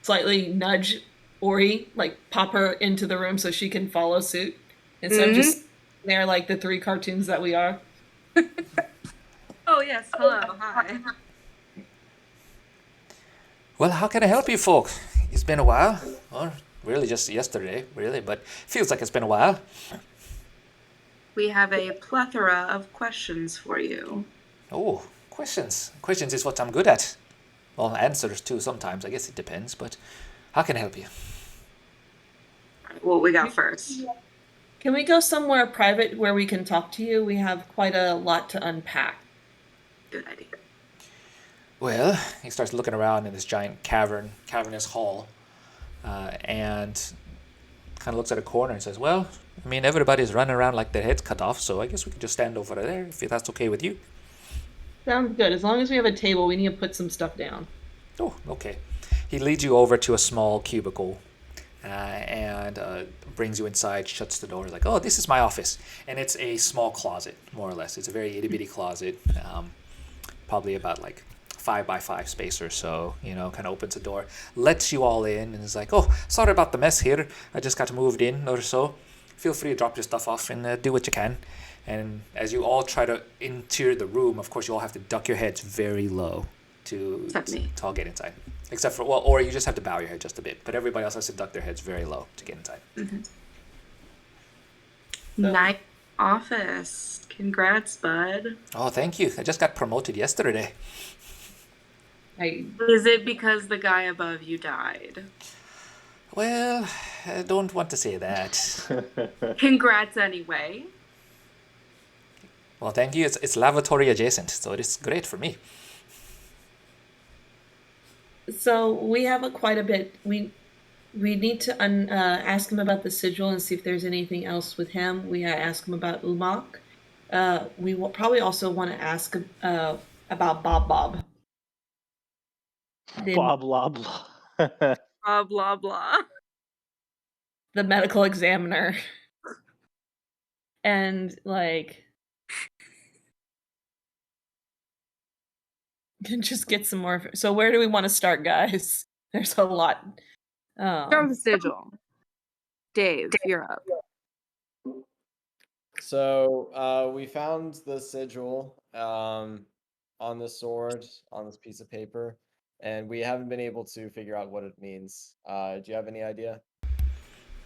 slightly nudge Ori, pop her into the room so she can follow suit instead of just there like the three cartoons that we are. Oh yes, hello, hi. Well, how can I help you folk? It's been a while. Or really just yesterday, really, but feels like it's been a while. We have a plethora of questions for you. Oh, questions. Questions is what I'm good at. Well, answers too sometimes. I guess it depends, but how can I help you? What we got first? Can we go somewhere private where we can talk to you? We have quite a lot to unpack. Good idea. Well, he starts looking around in this giant cavernous hall, and kind of looks at a corner and says, "Well, I mean, everybody's running around like their heads cut off, so I guess we could just stand over there if that's okay with you." Sounds good. As long as we have a table, we need to put some stuff down. Oh, okay. He leads you over to a small cubicle, and brings you inside, shuts the door, like, "Oh, this is my office." And it's a small closet, more or less. It's a very itty-bitty closet, probably about like 5x5 space or so, kind of opens the door, lets you all in, and is like, "Oh, sorry about the mess here. I just got moved in or so. Feel free to drop your stuff off and do what you can." And as you all try to enter the room, of course, you all have to duck your heads very low to all get inside. Except for, well, or you just have to bow your head just a bit, but everybody else has to duck their heads very low to get inside. Nice office. Congrats, bud. Oh, thank you. I just got promoted yesterday. Is it because the guy above you died? Well, I don't want to say that. Congrats anyway. Well, thank you. It's lavatory adjacent, so it is great for me. So we have quite a bit. We need to ask him about the sigil and see if there's anything else with him. We ask him about Umak. We will probably also want to ask about Bob. Blah blah blah. Blah, blah, blah. The medical examiner. And like can just get some more. So where do we want to start, guys? There's a lot. Start with the sigil. Dave, you're up. So we found the sigil on the sword on this piece of paper, and we haven't been able to figure out what it means. Do you have any idea?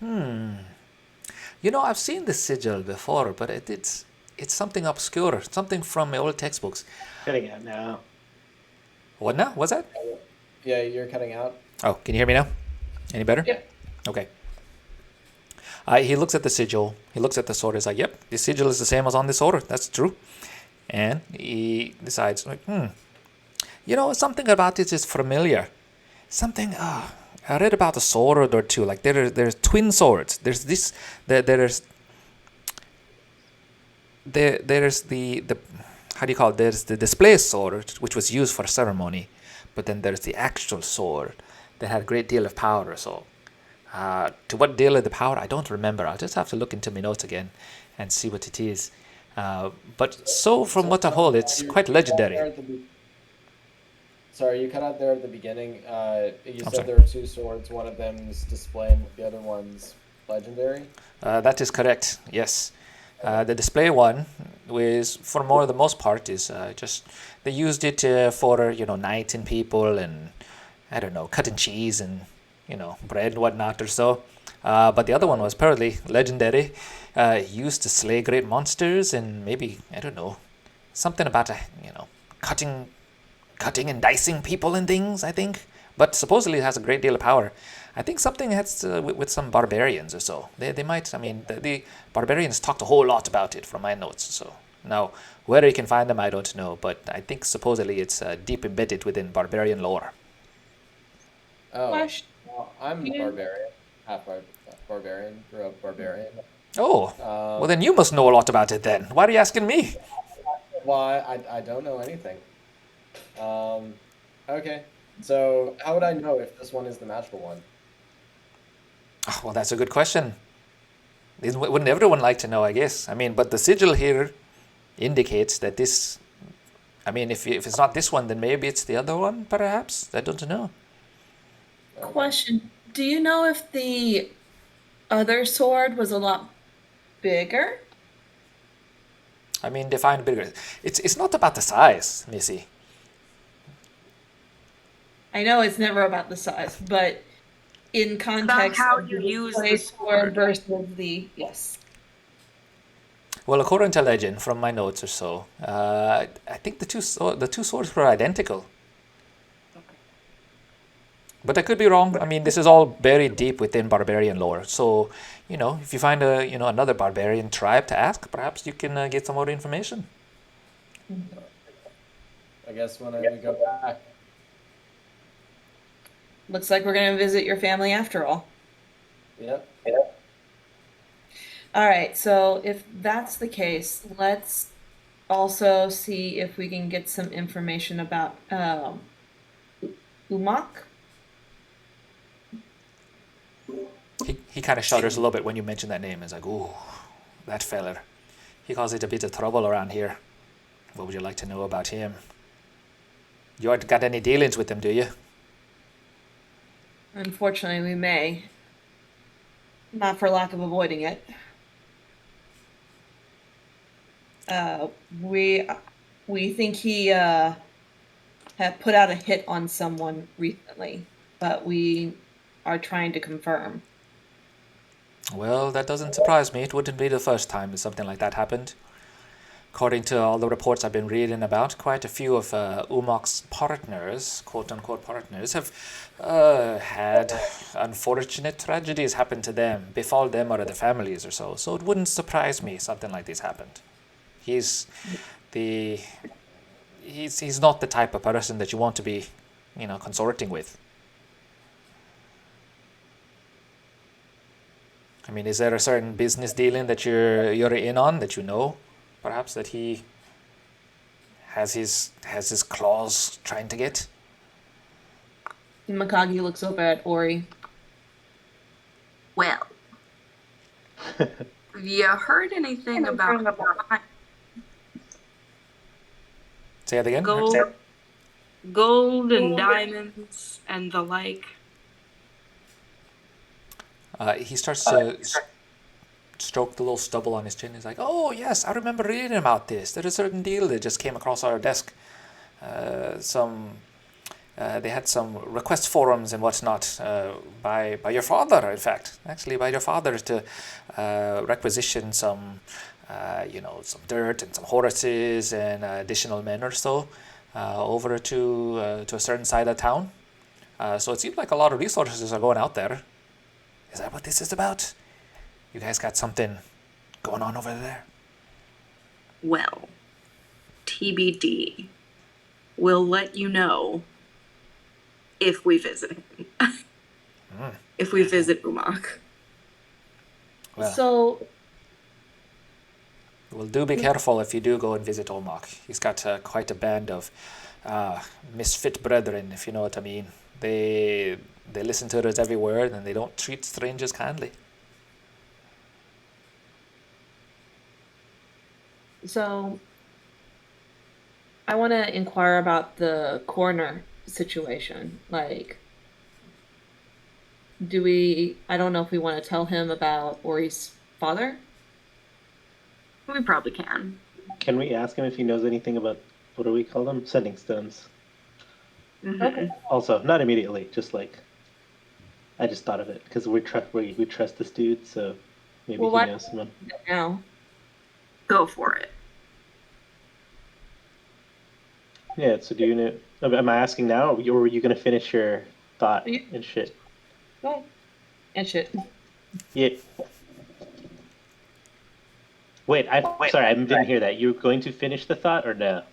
You know, I've seen the sigil before, but it's something obscure, something from my old textbooks. Cutting out now. What now? What's that? Yeah, you're cutting out. Oh, can you hear me now? Any better? Yep. Okay. He looks at the sigil. He looks at the sword. He's like, "Yep, the sigil is the same as on the sword. That's true." And he decides, like, you know, something about it is familiar. Something. I read about a sword or two. Like there's twin swords. There's this. There's the how do you call it? There's the display sword, which was used for ceremony, but then there's the actual sword that had a great deal of power. So, to what deal of the power, I don't remember. I'll just have to look into my notes again and see what it is. But so from what I hold, it's quite legendary. Sorry, you cut out there at the beginning. You said sorry. there were two swords. One of them is display, and the other one's legendary. That is correct. Yes. The display one was, for more the most part, is just they used it for knighting people and I don't know, cutting cheese and bread and whatnot or so. But the other one was apparently legendary, used to slay great monsters and maybe I don't know, something about cutting and dicing people and things. I think, but supposedly it has a great deal of power. I think something has with some barbarians or so. They might. I mean, the barbarians talked a whole lot about it from my notes. So now, where you can find them, I don't know. But I think supposedly it's deep embedded within barbarian lore. Oh, Question. well, I'm barbarian, barbarian. Grew up barbarian. Oh, well then you must know a lot about it then. Why are you asking me? Well, I don't know anything. Okay. So how would I know if this one is the magical one? Oh, well, that's a good question. Wouldn't everyone like to know, I guess? I mean, but the sigil here indicates that this... I mean, if it's not this one, then maybe it's the other one, perhaps? I don't know. Question. Do you know if the other sword was a lot bigger? I mean, define bigger. It's not about the size, Missy. I know it's never about the size, but in context how of you the use display the sword sword. versus the yes. Well, according to legend, from my notes or so, I think the two swords were identical. But I could be wrong. I mean, this is all buried deep within barbarian lore. So, if you find another barbarian tribe to ask, perhaps you can get some more information. I guess when we go back. Looks like we're going to visit your family after all. Yep. All right, so if that's the case, let's also see if we can get some information about Umak. He kind of shudders a little bit when you mention that name. He's like, ooh, that feller. He caused it a bit of trouble around here. What would you like to know about him? You aren't got any dealings with him, do you? Unfortunately, we may. Not for lack of avoiding it. We think he has have put out a hit on someone recently, but we are trying to confirm. Well, that doesn't surprise me. It wouldn't be the first time that something like that happened. According to all the reports I've been reading about, quite a few of Umok's partners, quote-unquote partners, have had unfortunate tragedies happen to them, befall them or their families or so. So it wouldn't surprise me something like this happened. He's not the type of person that you want to be, consorting with. I mean, is there a certain business dealing that you're in on that you know? Perhaps that he has his claws trying to get. Mikage looks over at Ori. Well, have you heard anything about Say that again. gold and diamonds and the like? He starts to stroke the little stubble on his chin. He's like, "Oh yes, I remember reading about this. There's a certain deal that just came across our desk. They had some request forums and whatnot by your father, in fact, actually by your father to requisition some, some dirt and some horses and additional men or so over to a certain side of town. So it seems like a lot of resources are going out there. Is that what this is about? You guys got something going on over there?" Well, TBD. We'll let you know if we visit him. If we visit Umok. Well, So, well, do be careful if you do go and visit Olmok. He's got quite a band of misfit brethren, if you know what I mean. They listen to his every word and they don't treat strangers kindly. So, I want to inquire about the coroner situation. Like, I don't know if we want to tell him about Ori's father? We probably can. Can we ask him if he knows anything about, what do we call them? Sending stones. Okay. Also, not immediately, just like, I just thought of it, because we trust this dude, so maybe Well, he why knows someone. now? Go for it. Yeah, so do you know, am I asking now, or were you going to finish your thought You- and shit? Go. And shit. Yeah. Wait, sorry, I didn't hear that. You were going to finish the thought, or no?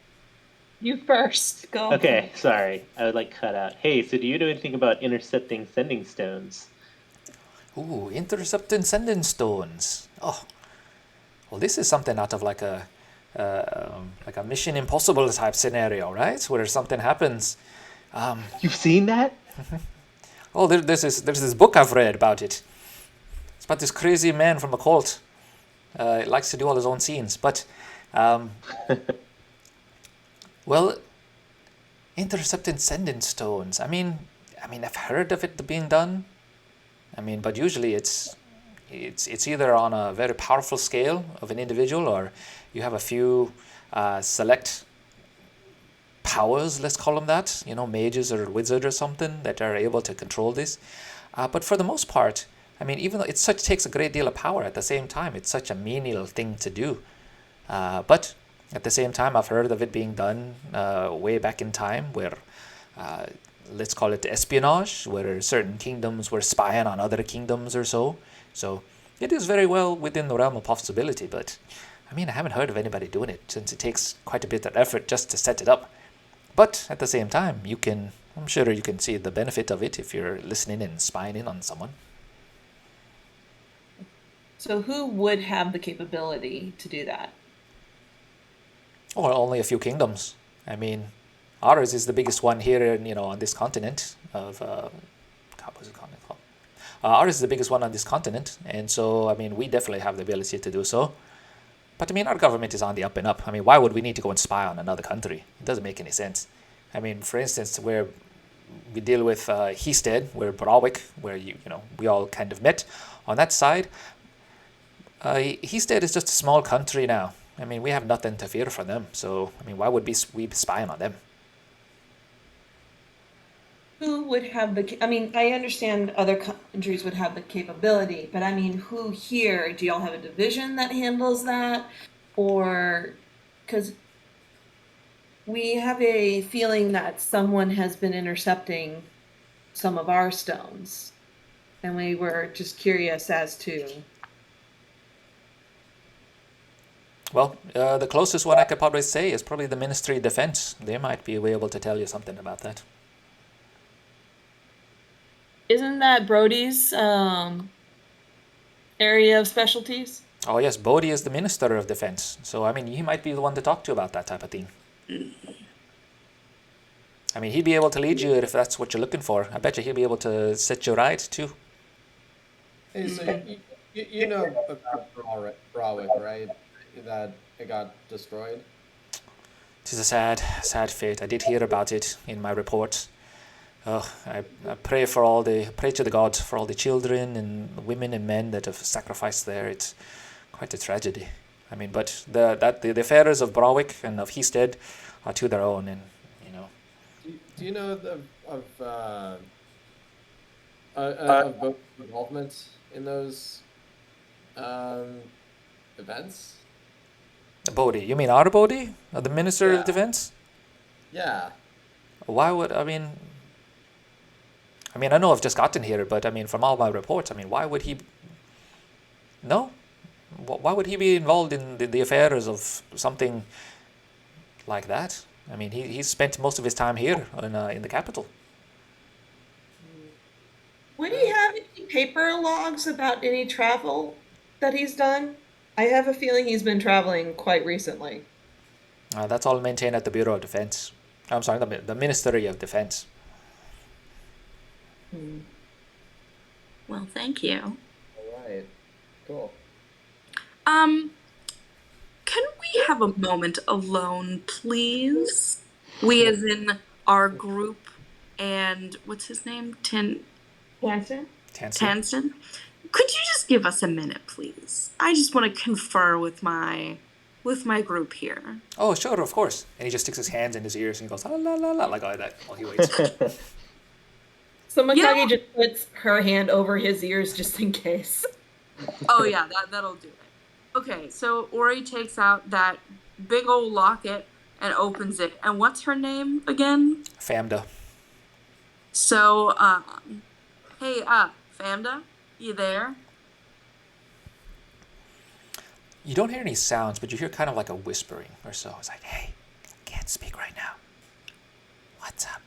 You first. Go. Okay, sorry. I would like cut out. Hey, so do you know anything about intercepting sending stones? Ooh, intercepting sending stones. Oh, well, this is something out of like a Mission Impossible type scenario, right? Where something happens. You've seen that? Oh, there's this book I've read about it. It's about this crazy man from a cult. Likes to do all his own scenes, but well, intercepting sending stones. I mean, I've heard of it being done. But usually it's either on a very powerful scale of an individual, or you have a few select powers, let's call them that, mages or wizards or something that are able to control this. But for the most part, even though it takes a great deal of power, at the same time, it's such a menial thing to do. But at the same time, I've heard of it being done way back in time where, let's call it espionage, where certain kingdoms were spying on other kingdoms or so. So it is very well within the realm of possibility, but I haven't heard of anybody doing it since it takes quite a bit of effort just to set it up. But at the same time, I'm sure you can see the benefit of it if you're listening and spying in on someone. So who would have the capability to do that? Or only a few kingdoms. Ours is the biggest one here, on this continent of what's the continent called? Ours is the biggest one on this continent, and so we definitely have the ability to do so. But our government is on the up and up. Why would we need to go and spy on another country? It doesn't make any sense. For instance, where we deal with Heasted, where Brawick, where we all kind of met on that side. Heasted is just a small country now. We have nothing to fear from them. So why would we be spying on them? Who would have I mean, I understand other countries would have the capability, but I mean, who here, do y'all have a division that handles that? Or, because we have a feeling that someone has been intercepting some of our stones. And we were just curious as to. Well, the closest one I could probably say is probably the Ministry of Defense. They might be able to tell you something about that. Isn't that Brody's area of specialties? Oh yes, Bodhi is the Minister of Defense. So, I mean, he might be the one to talk to about that type of thing. I mean, he'd be able to lead you if that's what you're looking for. I bet you he'll be able to set you right, too. Hey, so you know about Brawick, right? That it got destroyed. It is a sad, sad fate. I did hear about it in my report. I pray to the gods for all the children and women and men that have sacrificed there. It's quite a tragedy. I mean, but the affairs of Brawick and of Heasted are to their own, and you know. Do you know of both involvement in those events? Bodhi, you mean our Bodhi, the Minister of Defense? Yeah. Why would I mean? I know I've just gotten here, but I mean, from all my reports, I mean, why would he? No, why would he be involved in the affairs of something like that? I mean, he's spent most of his time here in the capital. Would he have any paper logs about any travel that he's done? I have a feeling he's been traveling quite recently. That's all maintained at the Bureau of Defense. I'm sorry, the Ministry of Defense. Well, thank you. All right. Cool. Can we have a moment alone, please? We as in our group and what's his name? Hanson? Tansen? Could you just give us a minute, please? I just want to confer with my group here. Oh, sure, of course. And he just sticks his hands in his ears and goes, la la la la, like that while he waits. So Mikage just puts her hand over his ears just in case. Oh yeah, that'll do it. Okay, so Ori takes out that big old locket and opens it. And what's her name again? Famda. So, hey, Famda, you there? You don't hear any sounds, but you hear kind of like a whispering or so. It's like, hey, can't speak right now. What's up?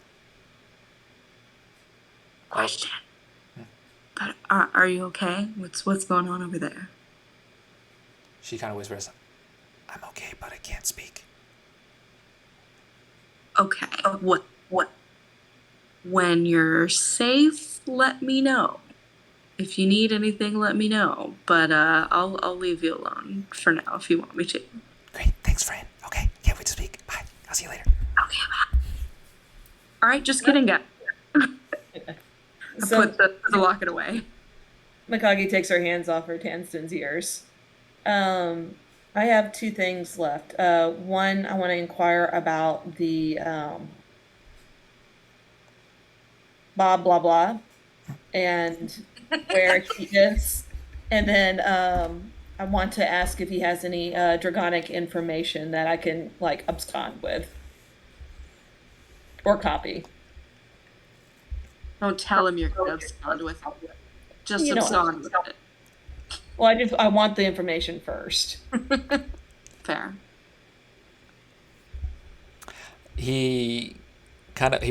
Question. But are you okay? What's going on over there? She kind of whispers, I'm okay, but I can't speak. Okay. What? When you're safe, let me know. If you need anything, let me know. But I'll leave you alone for now if you want me to. Great, thanks, friend. Okay, can't wait to speak. Bye. I'll see you later. Okay, bye. All right, just kidding, guys. I put the locket away. Mikage takes her hands off her Tansen's ears. I have two things left. One, I want to inquire about the Bob blah blah and where he is. And then I want to ask if he has any dragonic information that I can like abscond with or copy. Don't tell him you're going to abscond with it. Just abscond with it. Well, I want the information first. Fair. He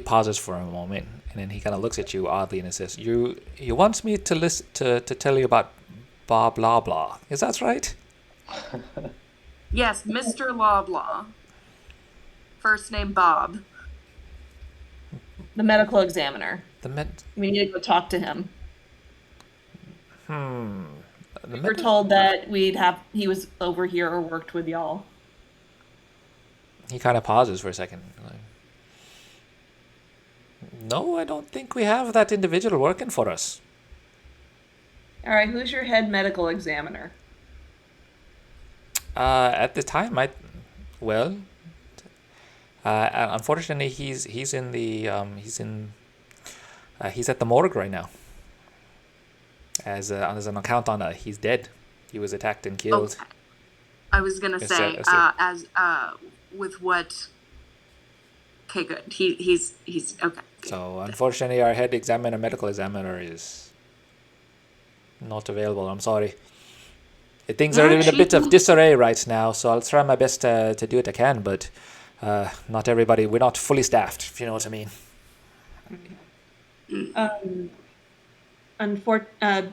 pauses for a moment, and then he kind of looks at you oddly and says, "You want me to listen to tell you about blah blah blah? Is that right?" Yes, Mr. Loblaw. First name Bob. The medical examiner. We need to go talk to him. We were told that he was over here or worked with y'all. He kind of pauses for a second. No, I don't think we have that individual working for us. All right, who's your head medical examiner? At the time, unfortunately, he's in He's at the morgue right now. As an account on he's dead. He was attacked and killed. Okay. I was gonna Yes, say, sir. as with what. Okay, good. He's okay. Good. So unfortunately, our head examiner, medical examiner, is not available. I'm sorry. Things are in a bit of disarray right now, so I'll try my best to do what I can, but not everybody. We're not fully staffed, if you know what I mean.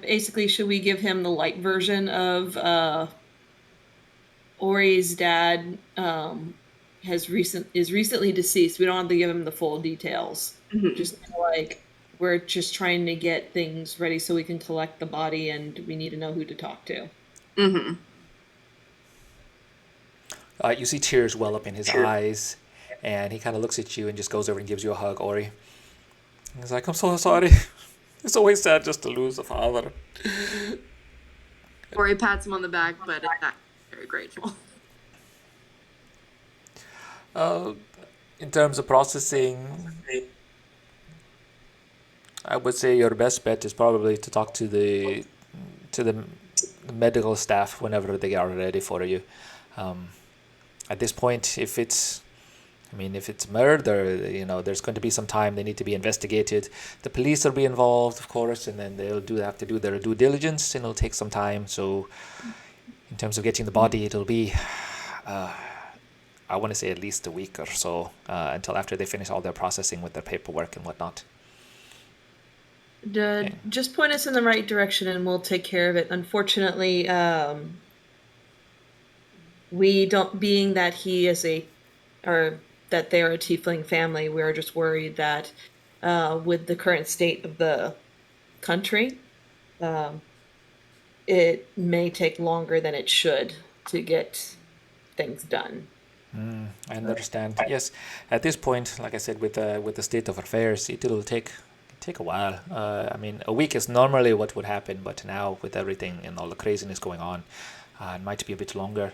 Basically, should we give him the light version of Ori's dad? Is recently deceased. We don't have to give him the full details. Just like we're just trying to get things ready so we can collect the body, and we need to know who to talk to. You see tears well up in his eyes, and he kind of looks at you and just goes over and gives you a hug, Ori. He's like, I'm so sorry. It's always sad just to lose a father. Ori pats him on the back, but is not very grateful. In terms of processing, I would say your best bet is probably to talk to the medical staff whenever they are ready for you. At this point, if it's murder, there's going to be some time. They need to be investigated. The police will be involved, of course, and then they'll have to do their due diligence, and it'll take some time. So, in terms of getting the body, it'll be, I want to say, at least a week or so until after they finish all their processing with their paperwork and whatnot. Just point us in the right direction, and we'll take care of it. Unfortunately, we don't. Being that he is that they are a tiefling family, we're just worried that with the current state of the country, it may take longer than it should to get things done. I understand. Yes, at this point, like I said, with the state of affairs, it'll take a while. A week is normally what would happen, but now with everything and all the craziness going on, it might be a bit longer.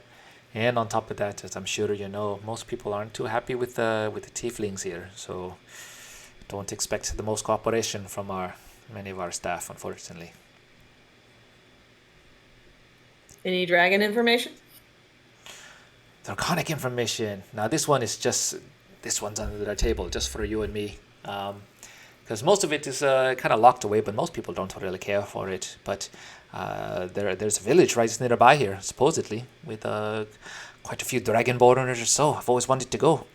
And on top of that, as I'm sure you know, most people aren't too happy with the tieflings here, so don't expect the most cooperation from many of our staff, unfortunately. Any dragon information? Draconic information. Now this one's under the table just for you and me, because most of it is kind of locked away, but most people don't really care for it. But there's a village right nearby here, supposedly, with quite a few Dragonborn or so. I've always wanted to go.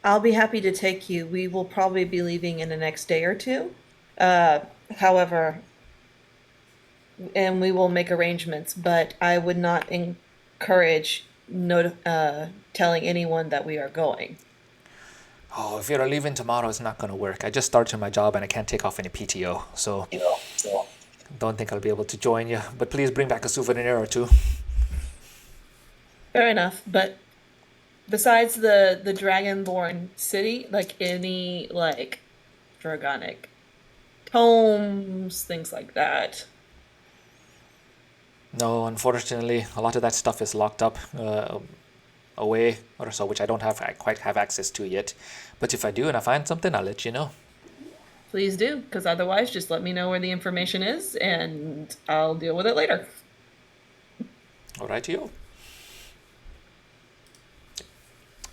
I'll be happy to take you. We will probably be leaving in the next day or two. However, and we will make arrangements, but I would not encourage telling anyone that we are going. Oh, if you're leaving tomorrow, it's not going to work. I just started my job and I can't take off any PTO, so don't think I'll be able to join you. But please bring back a souvenir or two. Fair enough, but besides the Dragonborn city, like any dragonic tomes, things like that. No, unfortunately, a lot of that stuff is locked up away or so, which I don't quite have access to yet. But if I do and I find something, I'll let you know. Please do, because otherwise, just let me know where the information is, and I'll deal with it later. All right, you.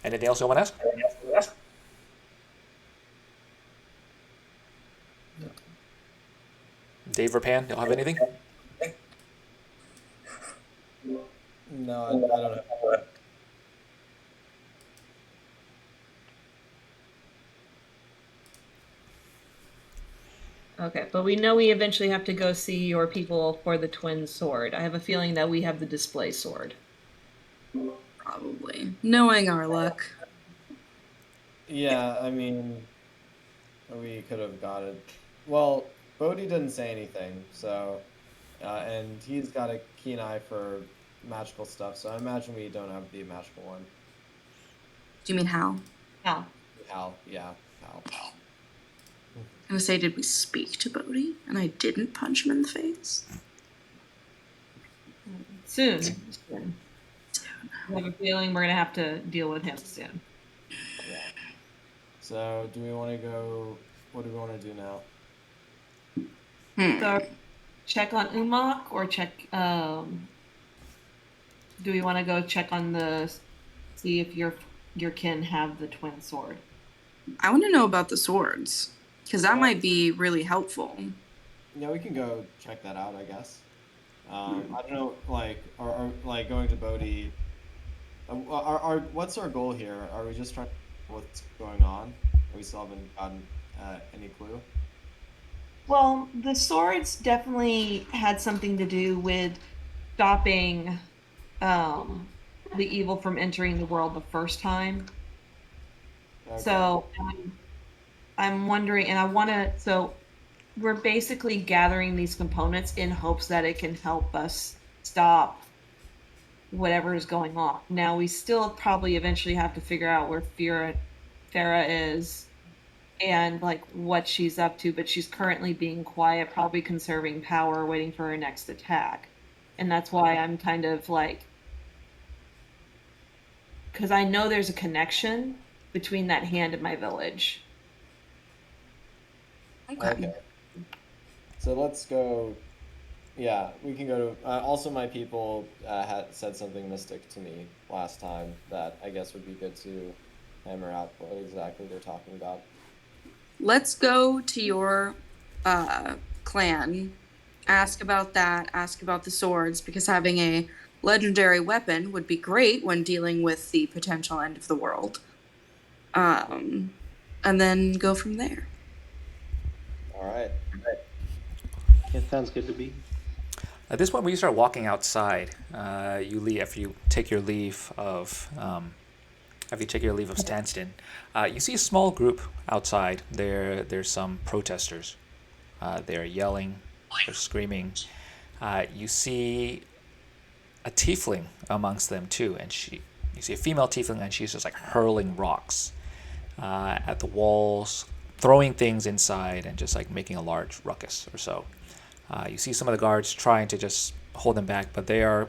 Anything else you want to ask? Dave or Pan, y'all have anything? No, I don't know. Okay, but we know we eventually have to go see your people for the twin sword. I have a feeling that we have the display sword. Probably. Knowing our luck. Yeah, I mean, we could have got it. Well, Bodhi didn't say anything, so, and he's got a keen eye for magical stuff, so I imagine we don't have the magical one. Do you mean Hal? Hal. Hal, yeah, Hal. I would say, did we speak to Bodhi and I didn't punch him in the face? Soon. I have a feeling we're going to have to deal with him soon. Yeah. So, do we want to go what do we want to do now? So check on Umok or check. Do we want to go check on see if your kin have the twin sword? I want to know about the swords because that might be really helpful. Yeah, we can go check that out, I guess. I don't know, like, are like going to Bodhi. What's our goal here? Are we just trying to know what's going on? We still haven't gotten any clue. Well, the swords definitely had something to do with stopping the evil from entering the world the first time. Okay. So I'm wondering, and I want to. So we're basically gathering these components in hopes that it can help us stop whatever is going on. Now we still probably eventually have to figure out where Farah is and like what she's up to, but she's currently being quiet, probably conserving power, waiting for her next attack. And that's why I'm kind of like, because I know there's a connection between that hand and my village. Okay. So let's go. Yeah, we can go to. Also, my people had said something mystic to me last time that I guess would be good to hammer out what exactly they're talking about. Let's go to your clan, ask about that, ask about the swords, because having a legendary weapon would be great when dealing with the potential end of the world. And then go from there. All right. It sounds good to me. At this point, when you start walking outside, after you take your leave of Stanston, you see a small group outside. There's some protesters. They're yelling, they're screaming. You see a tiefling amongst them too, and you see a female tiefling, and she's just like hurling rocks at the walls, throwing things inside, and just like making a large ruckus or so. You see some of the guards trying to just hold them back, but they are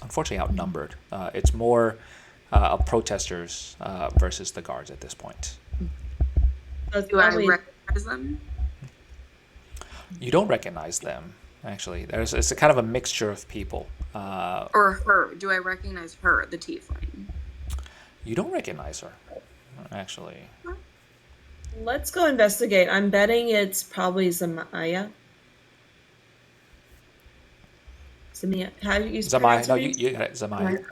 unfortunately outnumbered. It's more of protesters versus the guards at this point. Do I recognize them? You don't recognize them, actually. It's a kind of a mixture of people. Or her? Do I recognize her, the tiefling? You don't recognize her, actually. Let's go investigate. I'm betting it's probably Zamaya. Zamaya. How do you pronounce Zamaya. No, her name? you got it, Zamaya.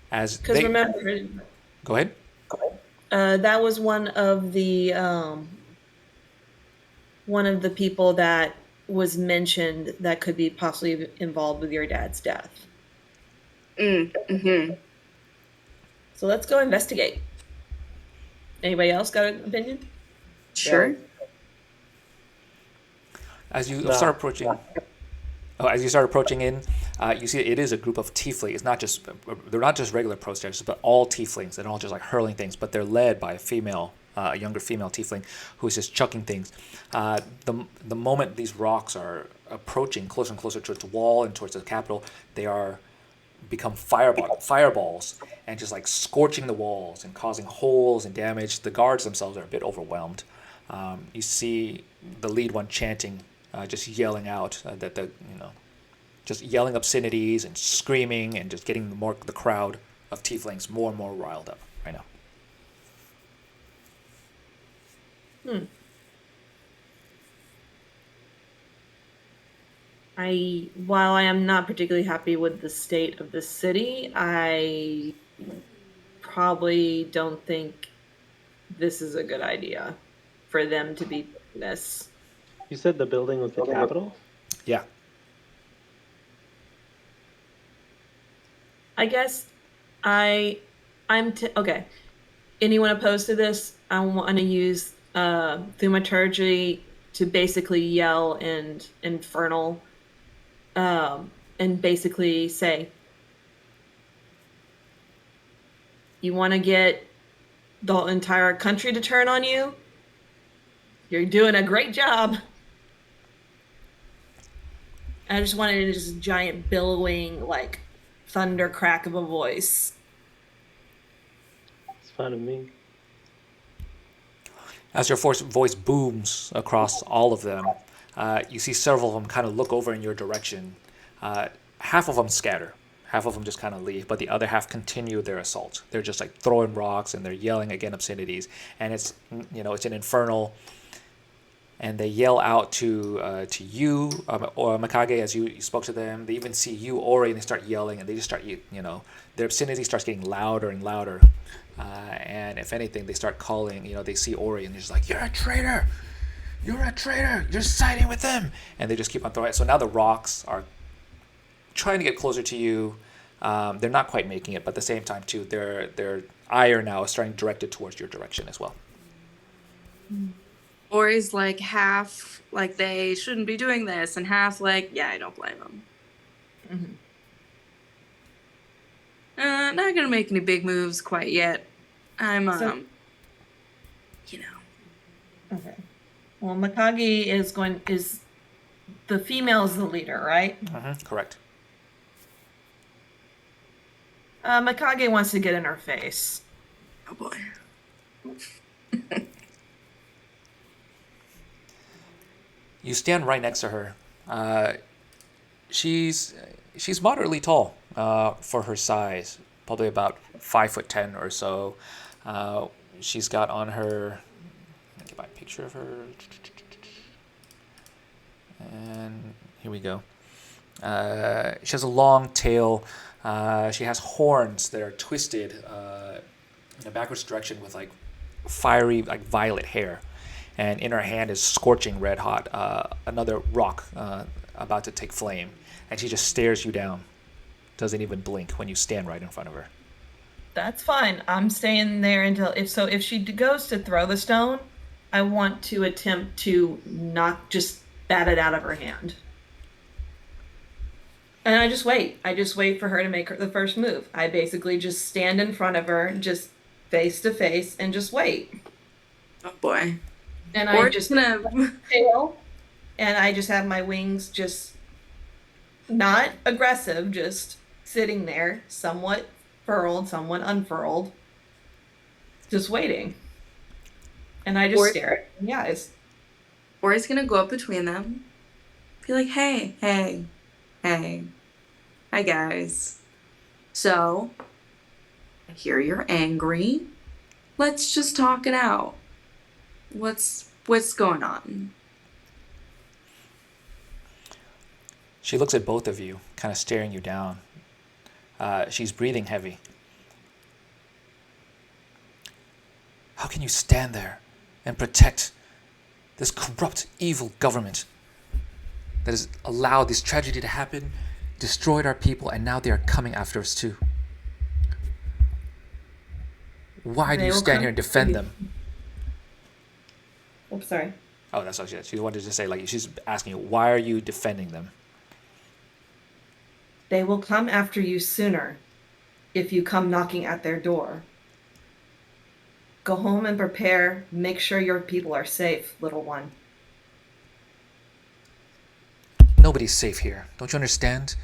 Because remember, Go ahead. that was one of the people that was mentioned that could be possibly involved with your dad's death. Mm-hmm. So let's go investigate. Anybody else got an opinion? Sure. As you start approaching in, you see it is a group of tieflings. They're not just regular protesters, but all tieflings, and all just like hurling things. But they're led by a younger female tiefling, who's just chucking things. The moment these rocks are approaching closer and closer towards the wall and towards the capital, they become fireballs and just like scorching the walls and causing holes and damage. The guards themselves are a bit overwhelmed. You see the lead one chanting, just yelling out just yelling obscenities and screaming and just getting the crowd of tieflings more and more riled up right now. While I am not particularly happy with the state of the city, I probably don't think this is a good idea for them to be doing this. You said the building was the capital? Yeah. I guess I'm okay. Anyone opposed to this? I want to use thaumaturgy to basically yell and infernal, and basically say, you want to get the entire country to turn on you? You're doing a great job. I just wanted this giant billowing, like, thunder crack of a voice. It's fine with me. As your voice booms across all of them, you see several of them kind of look over in your direction. Half of them scatter. Half of them just kind of leave, but the other half continue their assault. They're just like throwing rocks and they're yelling again obscenities, and it's it's an infernal. And they yell out to you or Mikage as you spoke to them. They even see you, Ori, and they start yelling, and they just start their obscenity starts getting louder and louder. And if anything, they start calling. They see Ori, and they're just like, "You're a traitor! You're a traitor! You're siding with them!" And they just keep on throwing it. So now the rocks are trying to get closer to you. They're not quite making it, but at the same time too, their ire now is starting directed towards your direction as well. Ori's like half like they shouldn't be doing this, and half like, yeah, I don't blame them. Mm-hmm. Not gonna make any big moves quite yet. I'm Okay. Well, Mikage is the female is the leader, right? Correct. Mikage wants to get in her face. Oh boy. You stand right next to her. She's moderately tall for her size, probably about 5'10" or so. She's got on her. Let me get my picture of her. And here we go. She has a long tail. She has horns that are twisted in a backwards direction with like fiery, like violet hair. And in her hand is scorching red hot, another rock about to take flame. And she just stares you down. Doesn't even blink when you stand right in front of her. That's fine. I'm staying there until if she goes to throw the stone, I want to attempt to not just bat it out of her hand. And I just wait. I just wait for her to make the first move. I basically just stand in front of her, just face to face, and just wait. Oh boy. And Or I just gonna tail, and I just have my wings just not aggressive, just sitting there, somewhat furled, somewhat unfurled, just waiting. And I just stare at the eyes. Ori's gonna go up between them, be like, hey, hi guys. So, I hear you're angry. Let's just talk it out. What's going on? She looks at both of you, kind of staring you down. She's breathing heavy. How can you stand there and protect this corrupt, evil government that has allowed this tragedy to happen, destroyed our people, and now they are coming after us too? Why do you stand here and defend them? Oops, sorry. Oh, that's what she said. She wanted to say, like, she's asking you, why are you defending them? They will come after you sooner if you come knocking at their door. Go home and prepare. Make sure your people are safe, little one. Nobody's safe here. Don't you understand?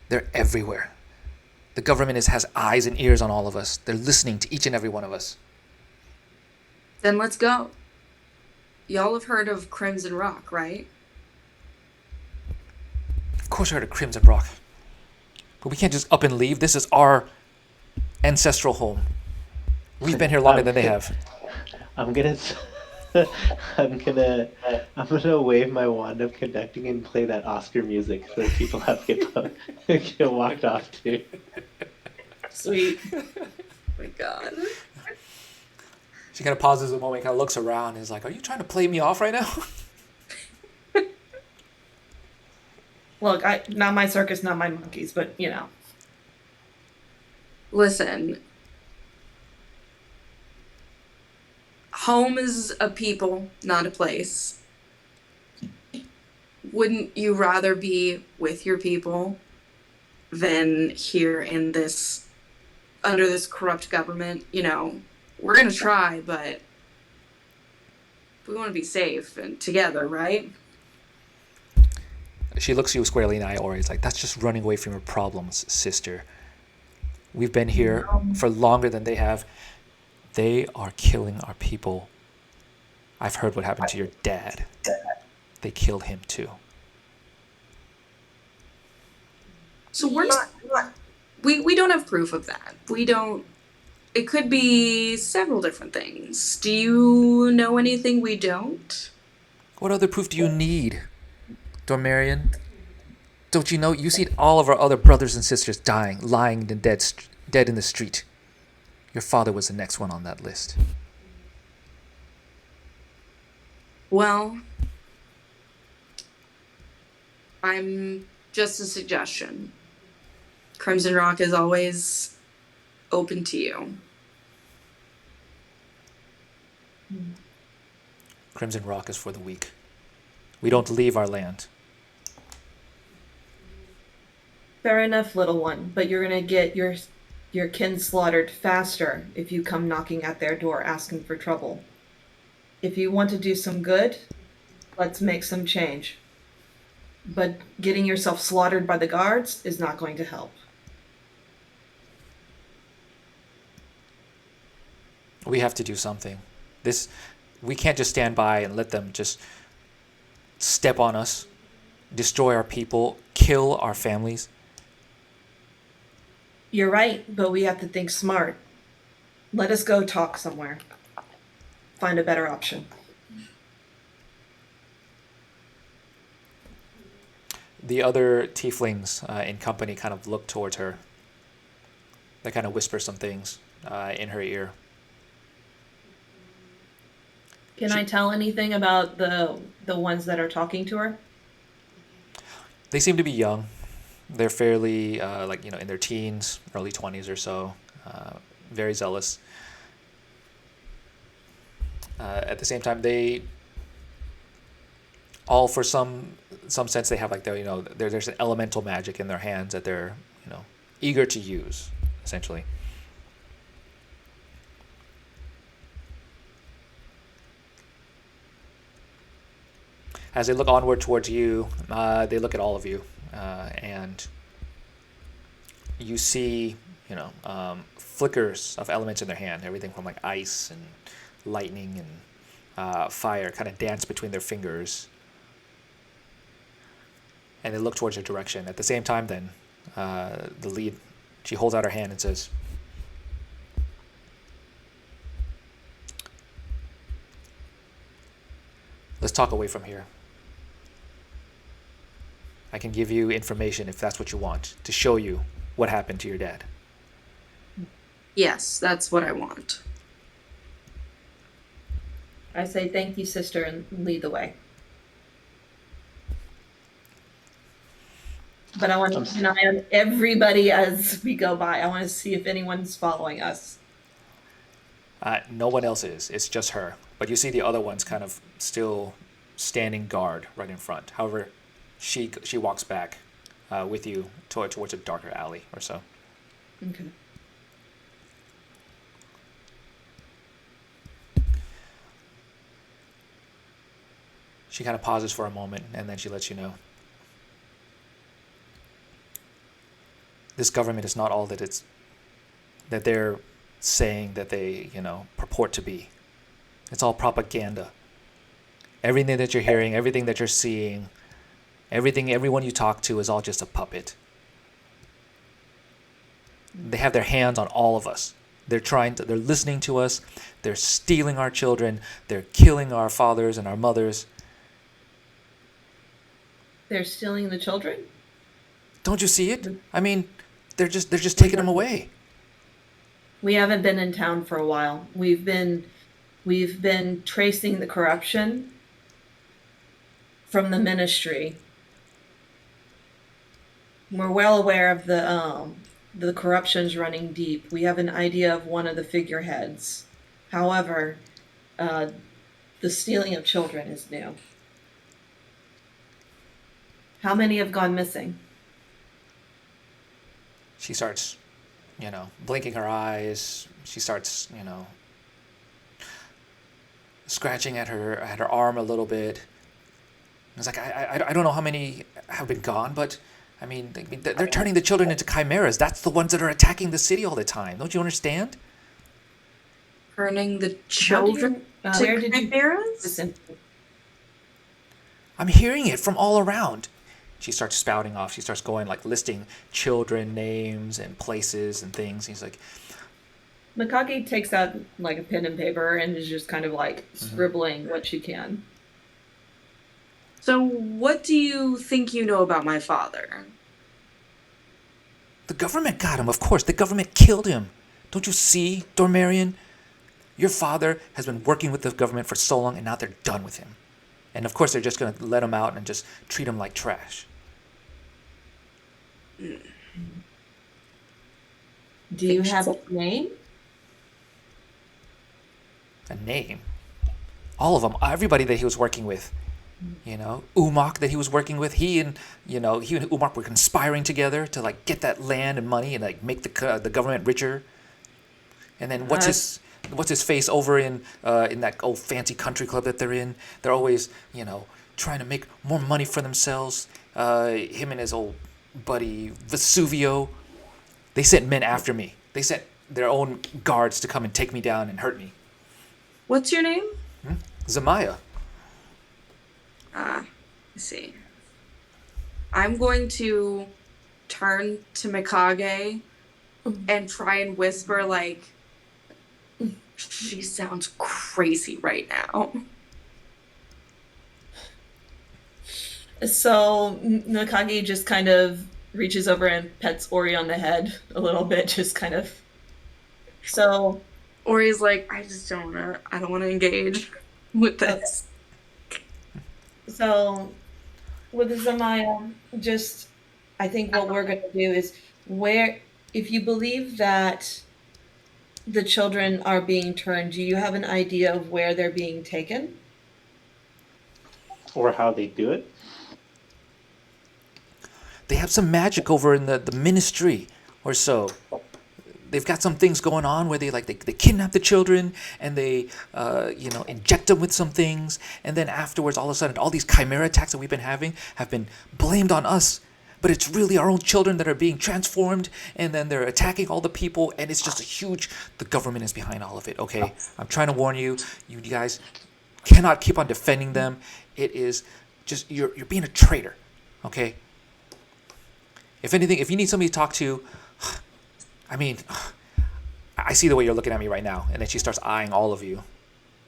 They're everywhere. The government has eyes and ears on all of us. They're listening to each and every one of us. Then let's go. Y'all have heard of Crimson Rock, right? Of course I heard of Crimson Rock. But we can't just up and leave. This is our ancestral home. We've been here longer than they have. I'm gonna wave my wand of conducting and play that Oscar music so that people have to get walked off to. Sweet. Oh my god. She kind of pauses a moment, kind of looks around, and is like, "Are you trying to play me off right now?" Look, not my circus, not my monkeys, but you know. Listen. Home is a people, not a place. Wouldn't you rather be with your people than here in this, under this corrupt government? You know, we're gonna try, but we want to be safe and together, right? She looks you squarely in the eye, Ori. It's like, that's just running away from your problems, sister. We've been here for longer than they have. They are killing our people. I've heard what happened to your dad. They killed him too. So we're not we don't have proof of that. We don't. It could be several different things. Do you know anything we don't? What other proof do you need, Domarien? Don't you know? You see all of our other brothers and sisters dying, lying and dead in the street. Your father was the next one on that list. Well, I'm just a suggestion. Crimson Rock is always open to you. Crimson Rock is for the weak. We don't leave our land. Fair enough, little one, but you're gonna get your kin slaughtered faster if you come knocking at their door asking for trouble. If you want to do some good, let's make some change. But getting yourself slaughtered by the guards is not going to help. We have to do something. We can't just stand by and let them just step on us, destroy our people, kill our families. You're right, but we have to think smart. Let us go talk somewhere. Find a better option. The other tieflings in company kind of look towards her. They kind of whisper some things in her ear. Can I tell anything about the ones that are talking to her? They seem to be young. They're fairly in their teens, early 20s or so. Very zealous. At the same time, they all, for some sense, they have like there's an elemental magic in their hands that they're eager to use, essentially. As they look onward towards you, they look at all of you, and you see, flickers of elements in their hand. Everything from like ice and lightning and fire kind of dance between their fingers. And they look towards your direction. At the same time, then, the lead, she holds out her hand and says, "Let's talk away from here. I can give you information if that's what you want, to show you what happened to your dad." Yes, that's what I want. I say thank you, sister, and lead the way. But I want to keep an eye on everybody as we go by. I want to see if anyone's following us. No one else is. It's just her. But you see the other ones kind of still standing guard right in front. However, she walks back with you towards a darker alley or so. Okay. She kind of pauses for a moment, and then she lets you know. This government is not all that they're saying that they, purport to be. It's all propaganda. Everything that you're hearing, everything that you're seeing, everyone you talk to is all just a puppet. They have their hands on all of us. They're listening to us. They're stealing our children. They're killing our fathers and our mothers. They're stealing the children? Don't you see it? I mean, they're just taking them away. We haven't been in town for a while. We've been tracing the corruption from the ministry. We're well aware of the corruption's running deep. We have an idea of one of the figureheads. However, the stealing of children is new. How many have gone missing? She starts, blinking her eyes. She starts, scratching at her arm a little bit. It's like, I don't know how many have been gone, but I mean, they're turning the children into chimeras. That's the ones that are attacking the city all the time. Don't you understand? Turning the How do children you, to where did you chimeras? listen? I'm hearing it from all around. She starts spouting off. She starts going, like, listing children names and places and things. He's like, Mikage takes out like a pen and paper and is just kind of like scribbling what she can. So, what do you think you know about my father? the government got him, of course. The government killed him. Don't you see, Domarien? Your father has been working with the government for so long, and now they're done with him. And of course, they're just going to let him out and just treat him like trash. Do you have a name? A name? All of them. Everybody that he was working with. You know, Umak that he was working with. He and Umak were conspiring together to like get that land and money and like make the government richer. And then what's his face over in that old fancy country club that they're in? They're always trying to make more money for themselves. Him and his old buddy Vesuvio. They sent men after me. They sent their own guards to come and take me down and hurt me. What's your name? Zamaya. Let's see. I'm going to turn to Mikage and try and whisper, like, she sounds crazy right now. So Mikage just kind of reaches over and pets Ori on the head a little bit, just kind of. So Ori's like, I don't wanna engage with this. So with Zamaya, I think what we're going to do is if you believe that the children are being turned, do you have an idea of where they're being taken? Or how they do it? They have some magic over in the ministry or so. They've got some things going on where they kidnap the children and they inject them with some things, and then afterwards all of a sudden all these chimera attacks that we've been having have been blamed on us, but it's really our own children that are being transformed, and then they're attacking all the people, and it's just the government is behind all of it. Okay, I'm trying to warn you, you guys cannot keep on defending them. It is just you're being a traitor. Okay, if anything, if you need somebody to talk to, I mean, I see the way you're looking at me right now. And then she starts eyeing all of you.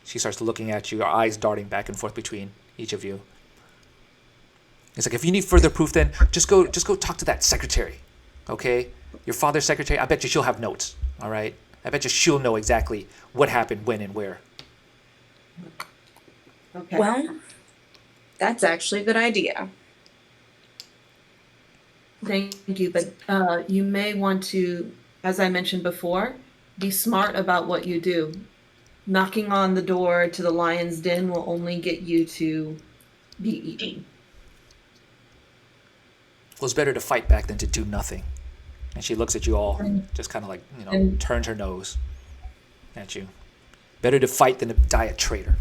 She starts looking at you, her eyes darting back and forth between each of you. It's like, if you need further proof, then just go talk to that secretary, okay? Your father's secretary. I bet you she'll have notes, all right? I bet you she'll know exactly what happened, when, and where. Okay. Well, that's actually a good idea. Thank you, but you may want to, as I mentioned before, be smart about what you do. Knocking on the door to the lion's den will only get you to be eaten. Well, it's better to fight back than to do nothing. And she looks at you all, just kind of like, turns her nose at you. Better to fight than to die a traitor.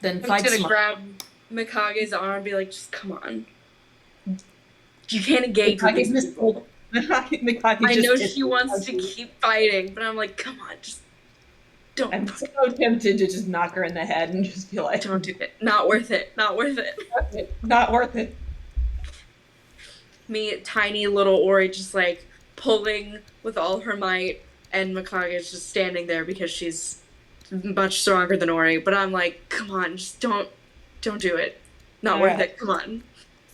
Then I'm fight just gonna smart. grab Mikage's arm and be like, just come on. You can't engage with these people. I know she wants to keep fighting, but I'm like, come on, just don't. I'm so tempted to just knock her in the head and just be like, Don't do it. Not worth it. Not worth it. Not worth it. Me, tiny little Ori, just like pulling with all her might, and Mikage is just standing there because she's much stronger than Ori. But I'm like, come on, just don't do it. Not worth it. Come on.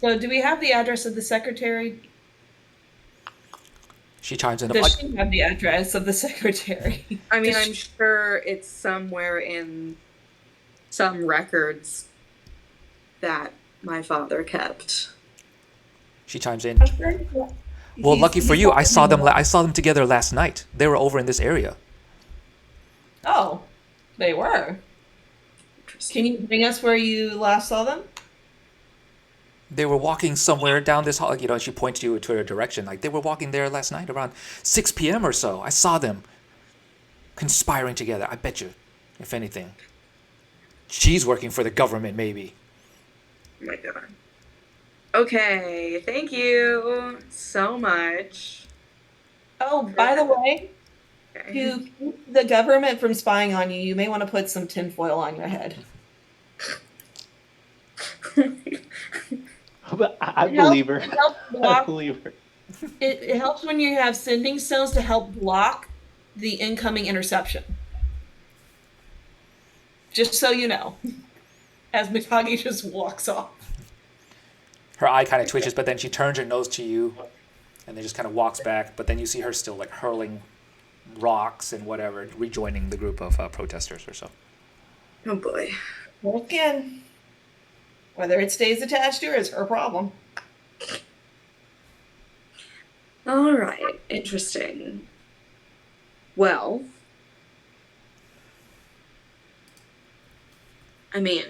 So, do we have the address of the secretary? She chimes in. Does she have the address of the secretary? I mean, I'm sure it's somewhere in some records that my father kept. She chimes in. Well, lucky for you, I saw them together last night. They were over in this area. Oh, they were. Can you bring us where you last saw them? They were walking somewhere down this hall. She points you to a direction. Like, they were walking there last night around 6 p.m. or so. I saw them conspiring together. I bet you, if anything, she's working for the government, maybe. Oh my god. Okay, thank you so much. Oh, by the way, Okay. To keep the government from spying on you, you may want to put some tinfoil on your head. But I It helps- believe her. it helps I block- believe her. It helps when you have sending stones to help block the incoming interception. Just so you know. As Mikage just walks off. Her eye kind of twitches, but then she turns her nose to you, and then just kind of walks back. But then you see her still like hurling rocks and whatever, rejoining the group of protesters or so. Oh boy. Well, again, whether it stays attached to her is her problem. All right. Interesting. Well, I mean,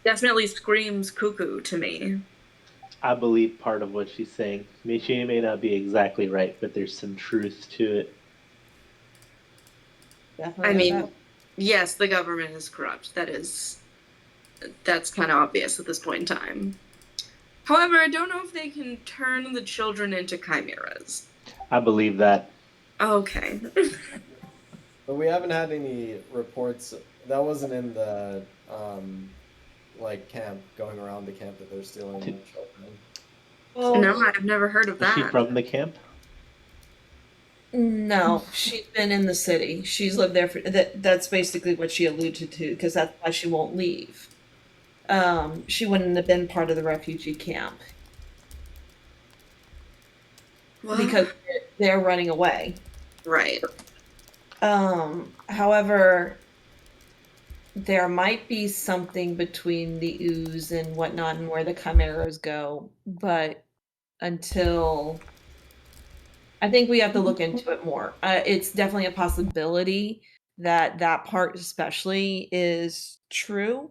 definitely screams cuckoo to me. I believe part of what she's saying. She may not be exactly right, but there's some truth to it. Definitely. I mean, yes, the government is corrupt. That's kind of obvious at this point in time. However, I don't know if they can turn the children into chimeras. I believe that. Okay. But we haven't had any reports. That wasn't in the like camp, going around the camp, that they're stealing the children. Well, No, I've never heard of Is she that. from the camp? no, she's been in the city. She's lived there for that's basically what she alluded to, because that's why she won't leave. She wouldn't have been part of the refugee camp Well, because they're running away. right. However, there might be something between the ooze and whatnot and where the chimeras go, but until I think we have to look into it more. It's definitely a possibility that that part especially is true.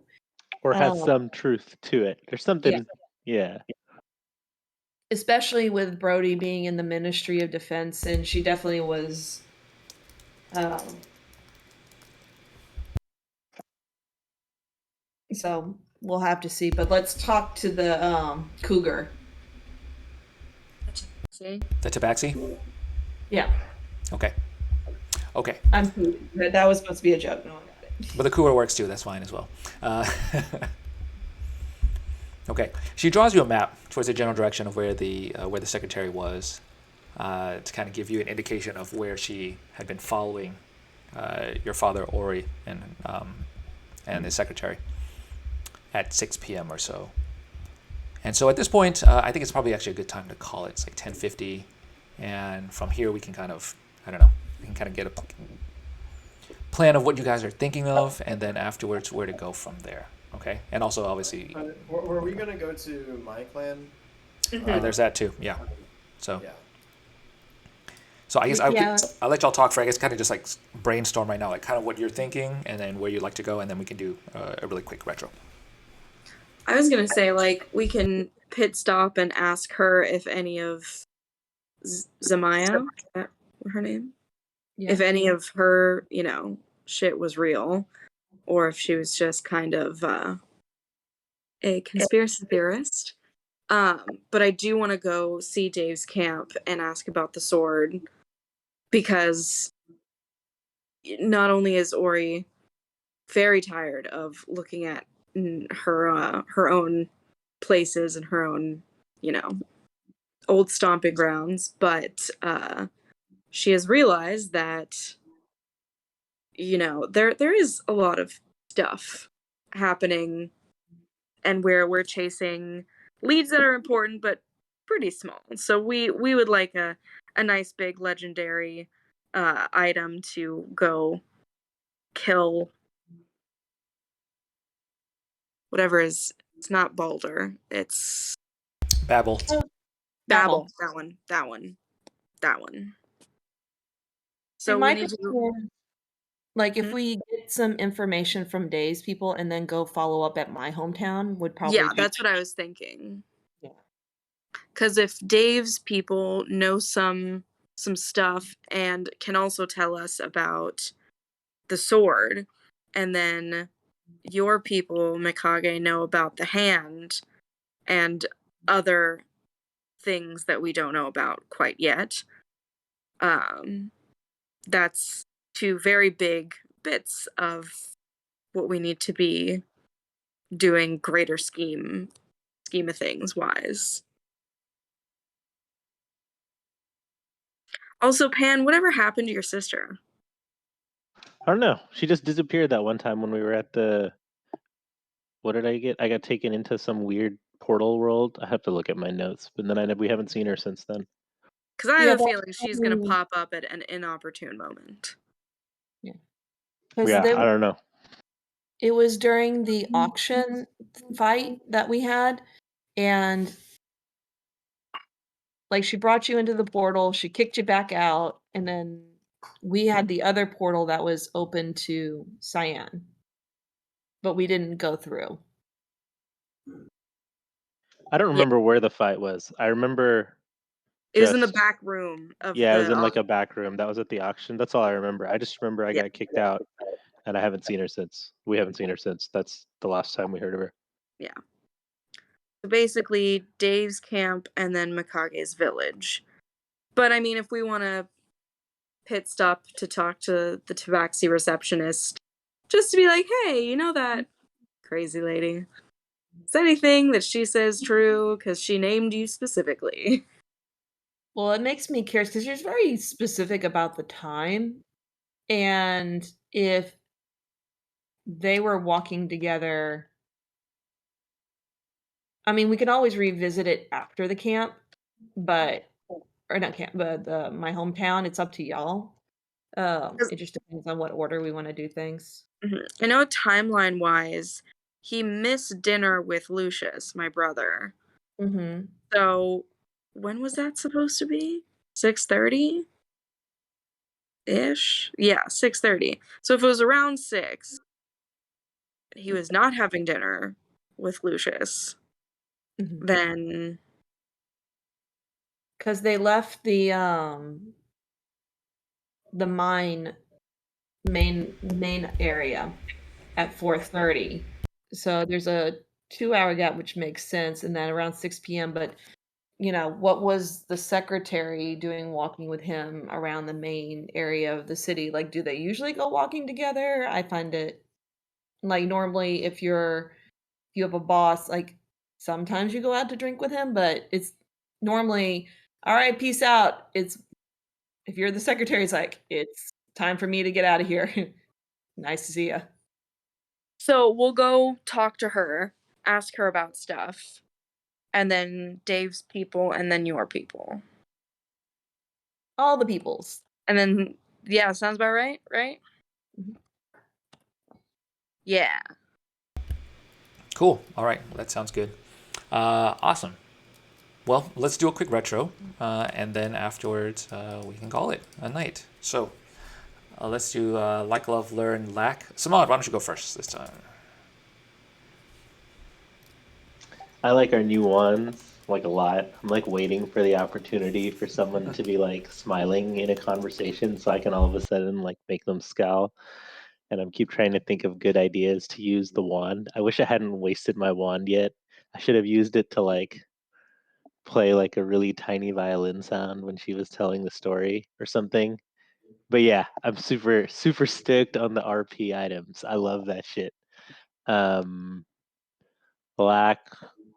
Or has some truth to it. There's something. Yeah. Especially with Brody being in the Ministry of Defense, and she definitely was so we'll have to see. But let's talk to the cougar. See? The tabaxi? Yeah, Okay. Okay. I'm that was supposed to be a joke. No, I got it. But the cooler works too. That's fine as well. Okay. She draws you a map towards the general direction of where the secretary was, to kind of give you an indication of where she had been following your father Ori and the secretary at 6 p.m. or so. And so at this point, I think it's probably actually a good time to call it. It's like 10:50, and from here we can kind of, I don't know, we can kind of get a plan of what you guys are thinking of, and then afterwards where to go from there. Okay, and also obviously Were we gonna go to my clan? there's that too. Yeah. So Yeah. so I guess Yeah. I'll let y'all talk for I guess kind of just like brainstorm right now, like kind of what you're thinking, and then where you'd like to go, and then we can do a really quick retro. I was gonna say, like, we can pit stop and ask her if any of Zamaya, is that her name? Yeah. If any of her, shit was real, or if she was just kind of a conspiracy theorist. But I do want to go see Dave's camp and ask about the sword, because not only is Ori very tired of looking at her own places and her own, old stomping grounds, but she has realized that, there is a lot of stuff happening, and where we're chasing leads that are important but pretty small. So we would like a nice big legendary item to go kill whatever is. It's not Balder. It's Babel. Babel. That one. So we need to. Like if we get some information from Dave's people and then go follow up at my hometown would probably Yeah, be that's what I was thinking. Yeah. Because if Dave's people know some stuff and can also tell us about the sword, and then your people, Mikage, know about the hand and other things that we don't know about quite yet, that's two very big bits of what we need to be doing greater scheme of things wise. Also, Pan, whatever happened to your sister? I don't know. She just disappeared that one time when we were at the. What did I get? I got taken into some weird portal world. I have to look at my notes, but then we haven't seen her since then. Because I Yeah, have a that's feeling she's going to probably- pop up at an inopportune moment. Because Yeah, I don't know. it was during the auction fight that we had, and like she brought you into the portal, she kicked you back out, and then we had the other portal that was open to Cyan, but we didn't go through. I don't remember where the fight was. I remember. It was in the Just- back room of Yeah, the it was in like a back room. That was at the auction. That's all I remember. I just remember I Yeah. got kicked out, and I haven't seen her since. We haven't seen her since. That's the last time we heard of her. So basically Dave's camp and then Mikage's village. But I mean, if we want to pit stop to talk to the Tabaxi receptionist, just to be like, hey, you know that crazy lady? Is anything that she says true? Because she named you specifically. Well, it makes me curious because you're very specific about the time, and if they were walking together, I mean, we can always revisit it after the camp, but or not camp, but my hometown. It's up to y'all. It just depends on what order we want to do things. I know timeline wise, he missed dinner with Lucius, my brother. Mm-hmm. So when was that supposed to be? 6:30 ish? Yeah, 6:30. So if it was around 6, he was not having dinner with Lucius, Mm-hmm. then Because they left the mine main area at 4:30, so there's a 2-hour gap, which makes sense, and then around 6 p.m. But what was the secretary doing walking with him around the main area of the city? Like, do they usually go walking together? I find it like normally if you have a boss, like sometimes you go out to drink with him, but it's normally all right, peace out. It's if you're the secretary, it's like it's time for me to get out of here. Nice to see you. so we'll go talk to her, ask her about stuff, and then Dave's people, and then your people. All the peoples. And then, yeah, sounds about right, right? Mhm. Yeah. Cool. All right. That sounds good. Awesome. Well, let's do a quick retro, and then afterwards we can call it a night. So let's do like, love, learn, lack. Samad, why don't you go first this time? I like our new ones like a lot. I'm like waiting for the opportunity for someone to be like smiling in a conversation so I can all of a sudden like make them scowl. And I'm keep trying to think of good ideas to use the wand. I wish I hadn't wasted my wand yet. I should have used it to like play like a really tiny violin sound when she was telling the story or something. But yeah, I'm super super stoked on the RP items. I love that shit. Um Black,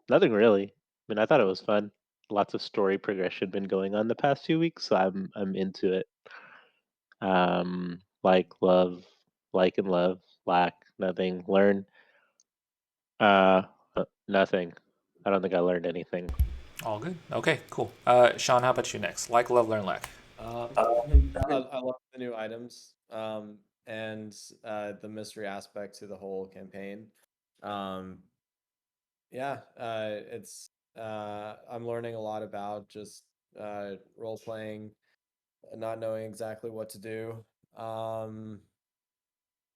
nothing really. I mean, I thought it was fun. Lots of story progression been going on the past 2 weeks, so I'm into it. Like love, like and love, lack, nothing, learn. Nothing. I don't think I learned anything. All good. Okay, cool. Sean, how about you next? Like, love, learn, lack. I love the new items and the mystery aspect to the whole campaign. Yeah, it's I'm learning a lot about just role playing, not knowing exactly what to do.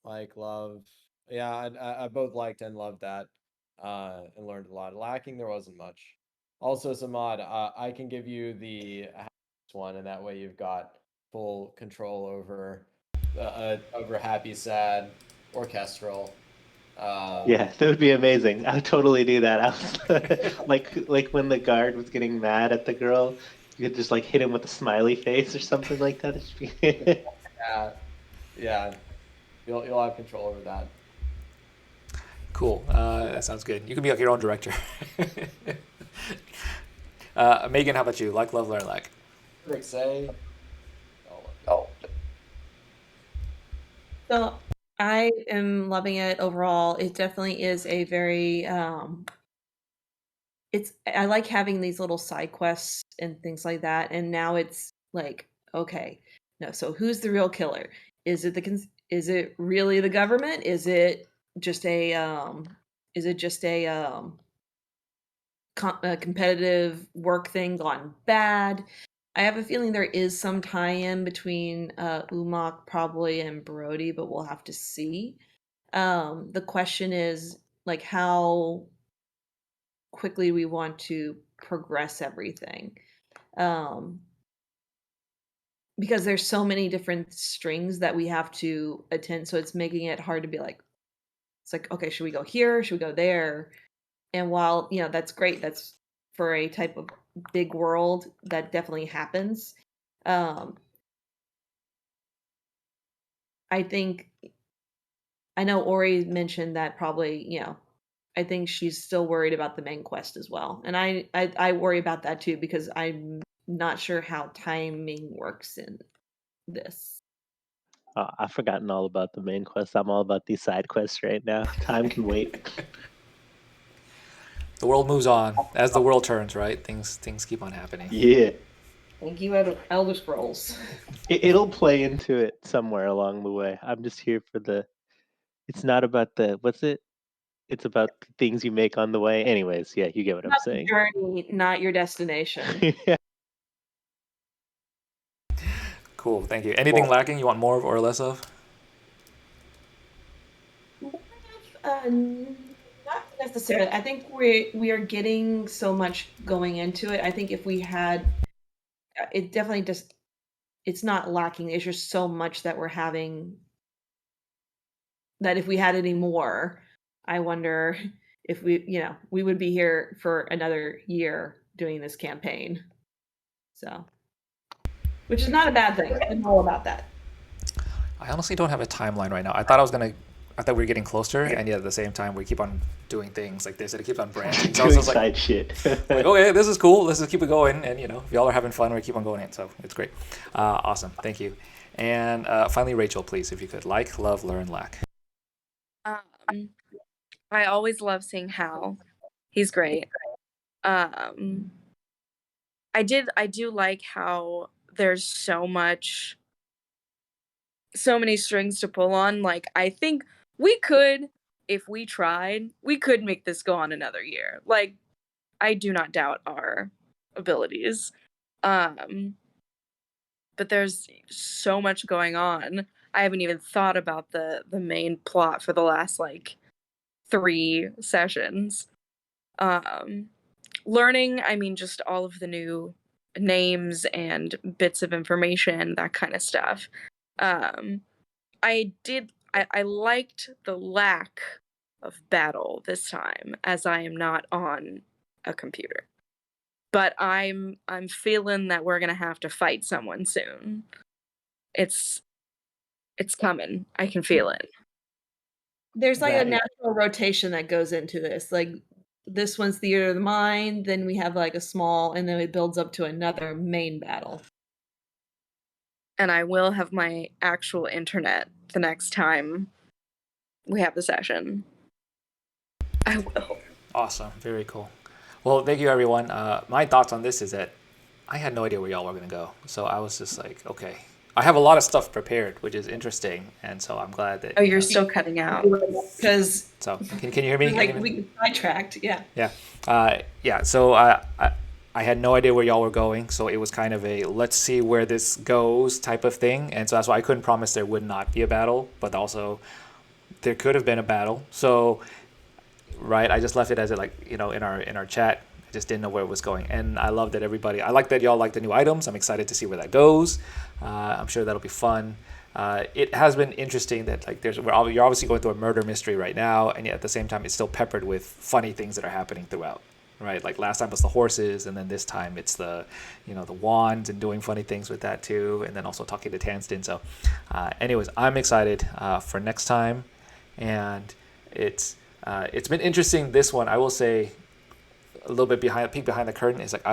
Like love, yeah, I both liked and loved that, and learned a lot. Lacking there wasn't much. Also, Samad, I can give you the one, and that way you've got full control over happy, sad, orchestral. Yeah, that would be amazing. I would totally do that. I was like when the guard was getting mad at the girl, you could just like hit him with a smiley face or something like that. Yeah. You'll have control over that. Cool. That sounds good. You can be like your own director. Megan, how about you? Like, love, learn, like. Rick say. So I am loving it overall. It definitely is a very I like having these little side quests and things like that. And now it's like, okay, no, so who's the real killer? Is it is it really the government? Is it just a a competitive work thing gone bad? I have a feeling there is some tie-in between Umok probably and Brody, but we'll have to see. The question is like how quickly we want to progress everything. Because there's so many different strings that we have to attend, so it's making it hard to be like, it's like, okay, should we go here? Should we go there? And while, that's great, that's for a type of big world that definitely happens. I think, I know Ori mentioned that probably, I think she's still worried about the main quest as well. And I worry about that too, because I'm not sure how timing works in this. I've forgotten all about the main quest. I'm all about these side quests right now. Time can wait. The world moves on as the world turns, right? Things keep on happening. Yeah. Thank you, Elder Scrolls. It'll play into it somewhere along the way. I'm just here for the. It's not about the. What's it? It's about the things you make on the way. Anyways, yeah, you get what I'm Not the saying. journey, not your destination. Yeah. Cool, thank you. Anything lacking you want more of or less of? Not necessarily. I think we are getting so much going into it. I think if we had, it definitely just, it's not lacking. It's just so much that we're having that if we had any more, I wonder if we would be here for another year doing this campaign. So, which is not a bad thing. I'm all about that. I honestly don't have a timeline right now. I thought we were getting closer, and yet at the same time we keep on doing things like this, and it keeps on branching. So I was Doing just side shit. like, okay, this is cool. Let's just keep it going, and if y'all are having fun, we keep on going in. So it's great. Awesome, thank you. And finally, Rachel, please, if you could, like, love, learn, lack. I always love seeing Hal. He's great. I do like how there's so many strings to pull on. Like, I think we could, if we tried, we could make this go on another year. Like, I do not doubt our abilities. But there's so much going on. I haven't even thought about the main plot for the last, 3 sessions. Learning, I mean, just all of the new names and bits of information, that kind of stuff. I liked the lack of battle this time, as I am not on a computer. But I'm feeling that we're gonna have to fight someone soon. It's coming. I can feel it. There's like a natural rotation that goes into this. Like this one's Theater of the Mind, then we have like a small, and then it builds up to another main battle. And I will have my actual internet the next time we have the session. I will. Awesome, very cool. Well, thank you, everyone. My thoughts on this is that I had no idea where y'all were going to go. So I was just like, okay. I have a lot of stuff prepared, which is interesting. And so I'm glad that... Oh, you're still cutting out. Because... So, can you hear me? We sidetracked, yeah. Yeah. So I had no idea where y'all were going. So it was kind of a, let's see where this goes type of thing. And so that's why I couldn't promise there would not be a battle. But also, there could have been a battle. So... Right, I just left it as in our chat. I just didn't know where it was going, and I love that everybody. I like that y'all like the new items. I'm excited to see where that goes. I'm sure that'll be fun. It has been interesting that you're obviously going through a murder mystery right now, and yet at the same time it's still peppered with funny things that are happening throughout. right? Like last time was the horses, and then this time it's the, the wands and doing funny things with that too, and then also talking to Tanston. So, anyways, I'm excited for next time, and it's been interesting. This one, I will say, a little bit peek behind the curtain is like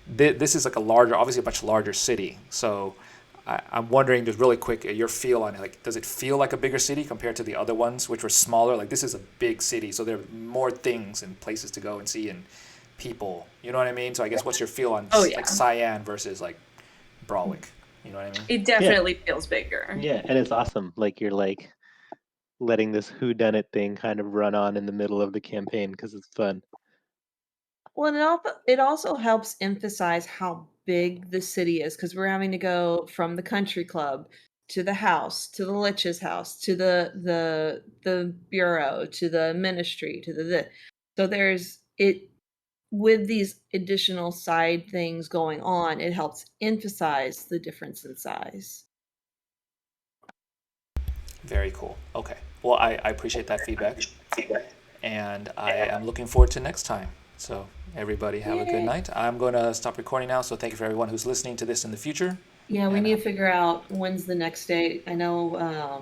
this is like obviously a much larger city. So I'm wondering, just really quick, your feel on it. Like, does it feel like a bigger city compared to the other ones, which were smaller? Like, this is a big city, so there are more things and places to go and see and people. You know what I mean? So I guess what's your feel on like Cyan versus like Bralwick? You know what I mean? It definitely feels bigger. Yeah, and it's awesome. Like you're like letting this whodunit thing kind of run on in the middle of the campaign because it's fun. Well, and it also helps emphasize how big the city is because we're having to go from the country club to the house, to the Lich's house, to the bureau, to the ministry, to the. So there's it with these additional side things going on. It helps emphasize the difference in size. Very cool. Okay. Well, I appreciate that feedback, and I am looking forward to next time. So everybody have a good night. I'm going to stop recording now. So thank you for everyone who's listening to this in the future. Yeah, we And, need to figure out when's the next date. I know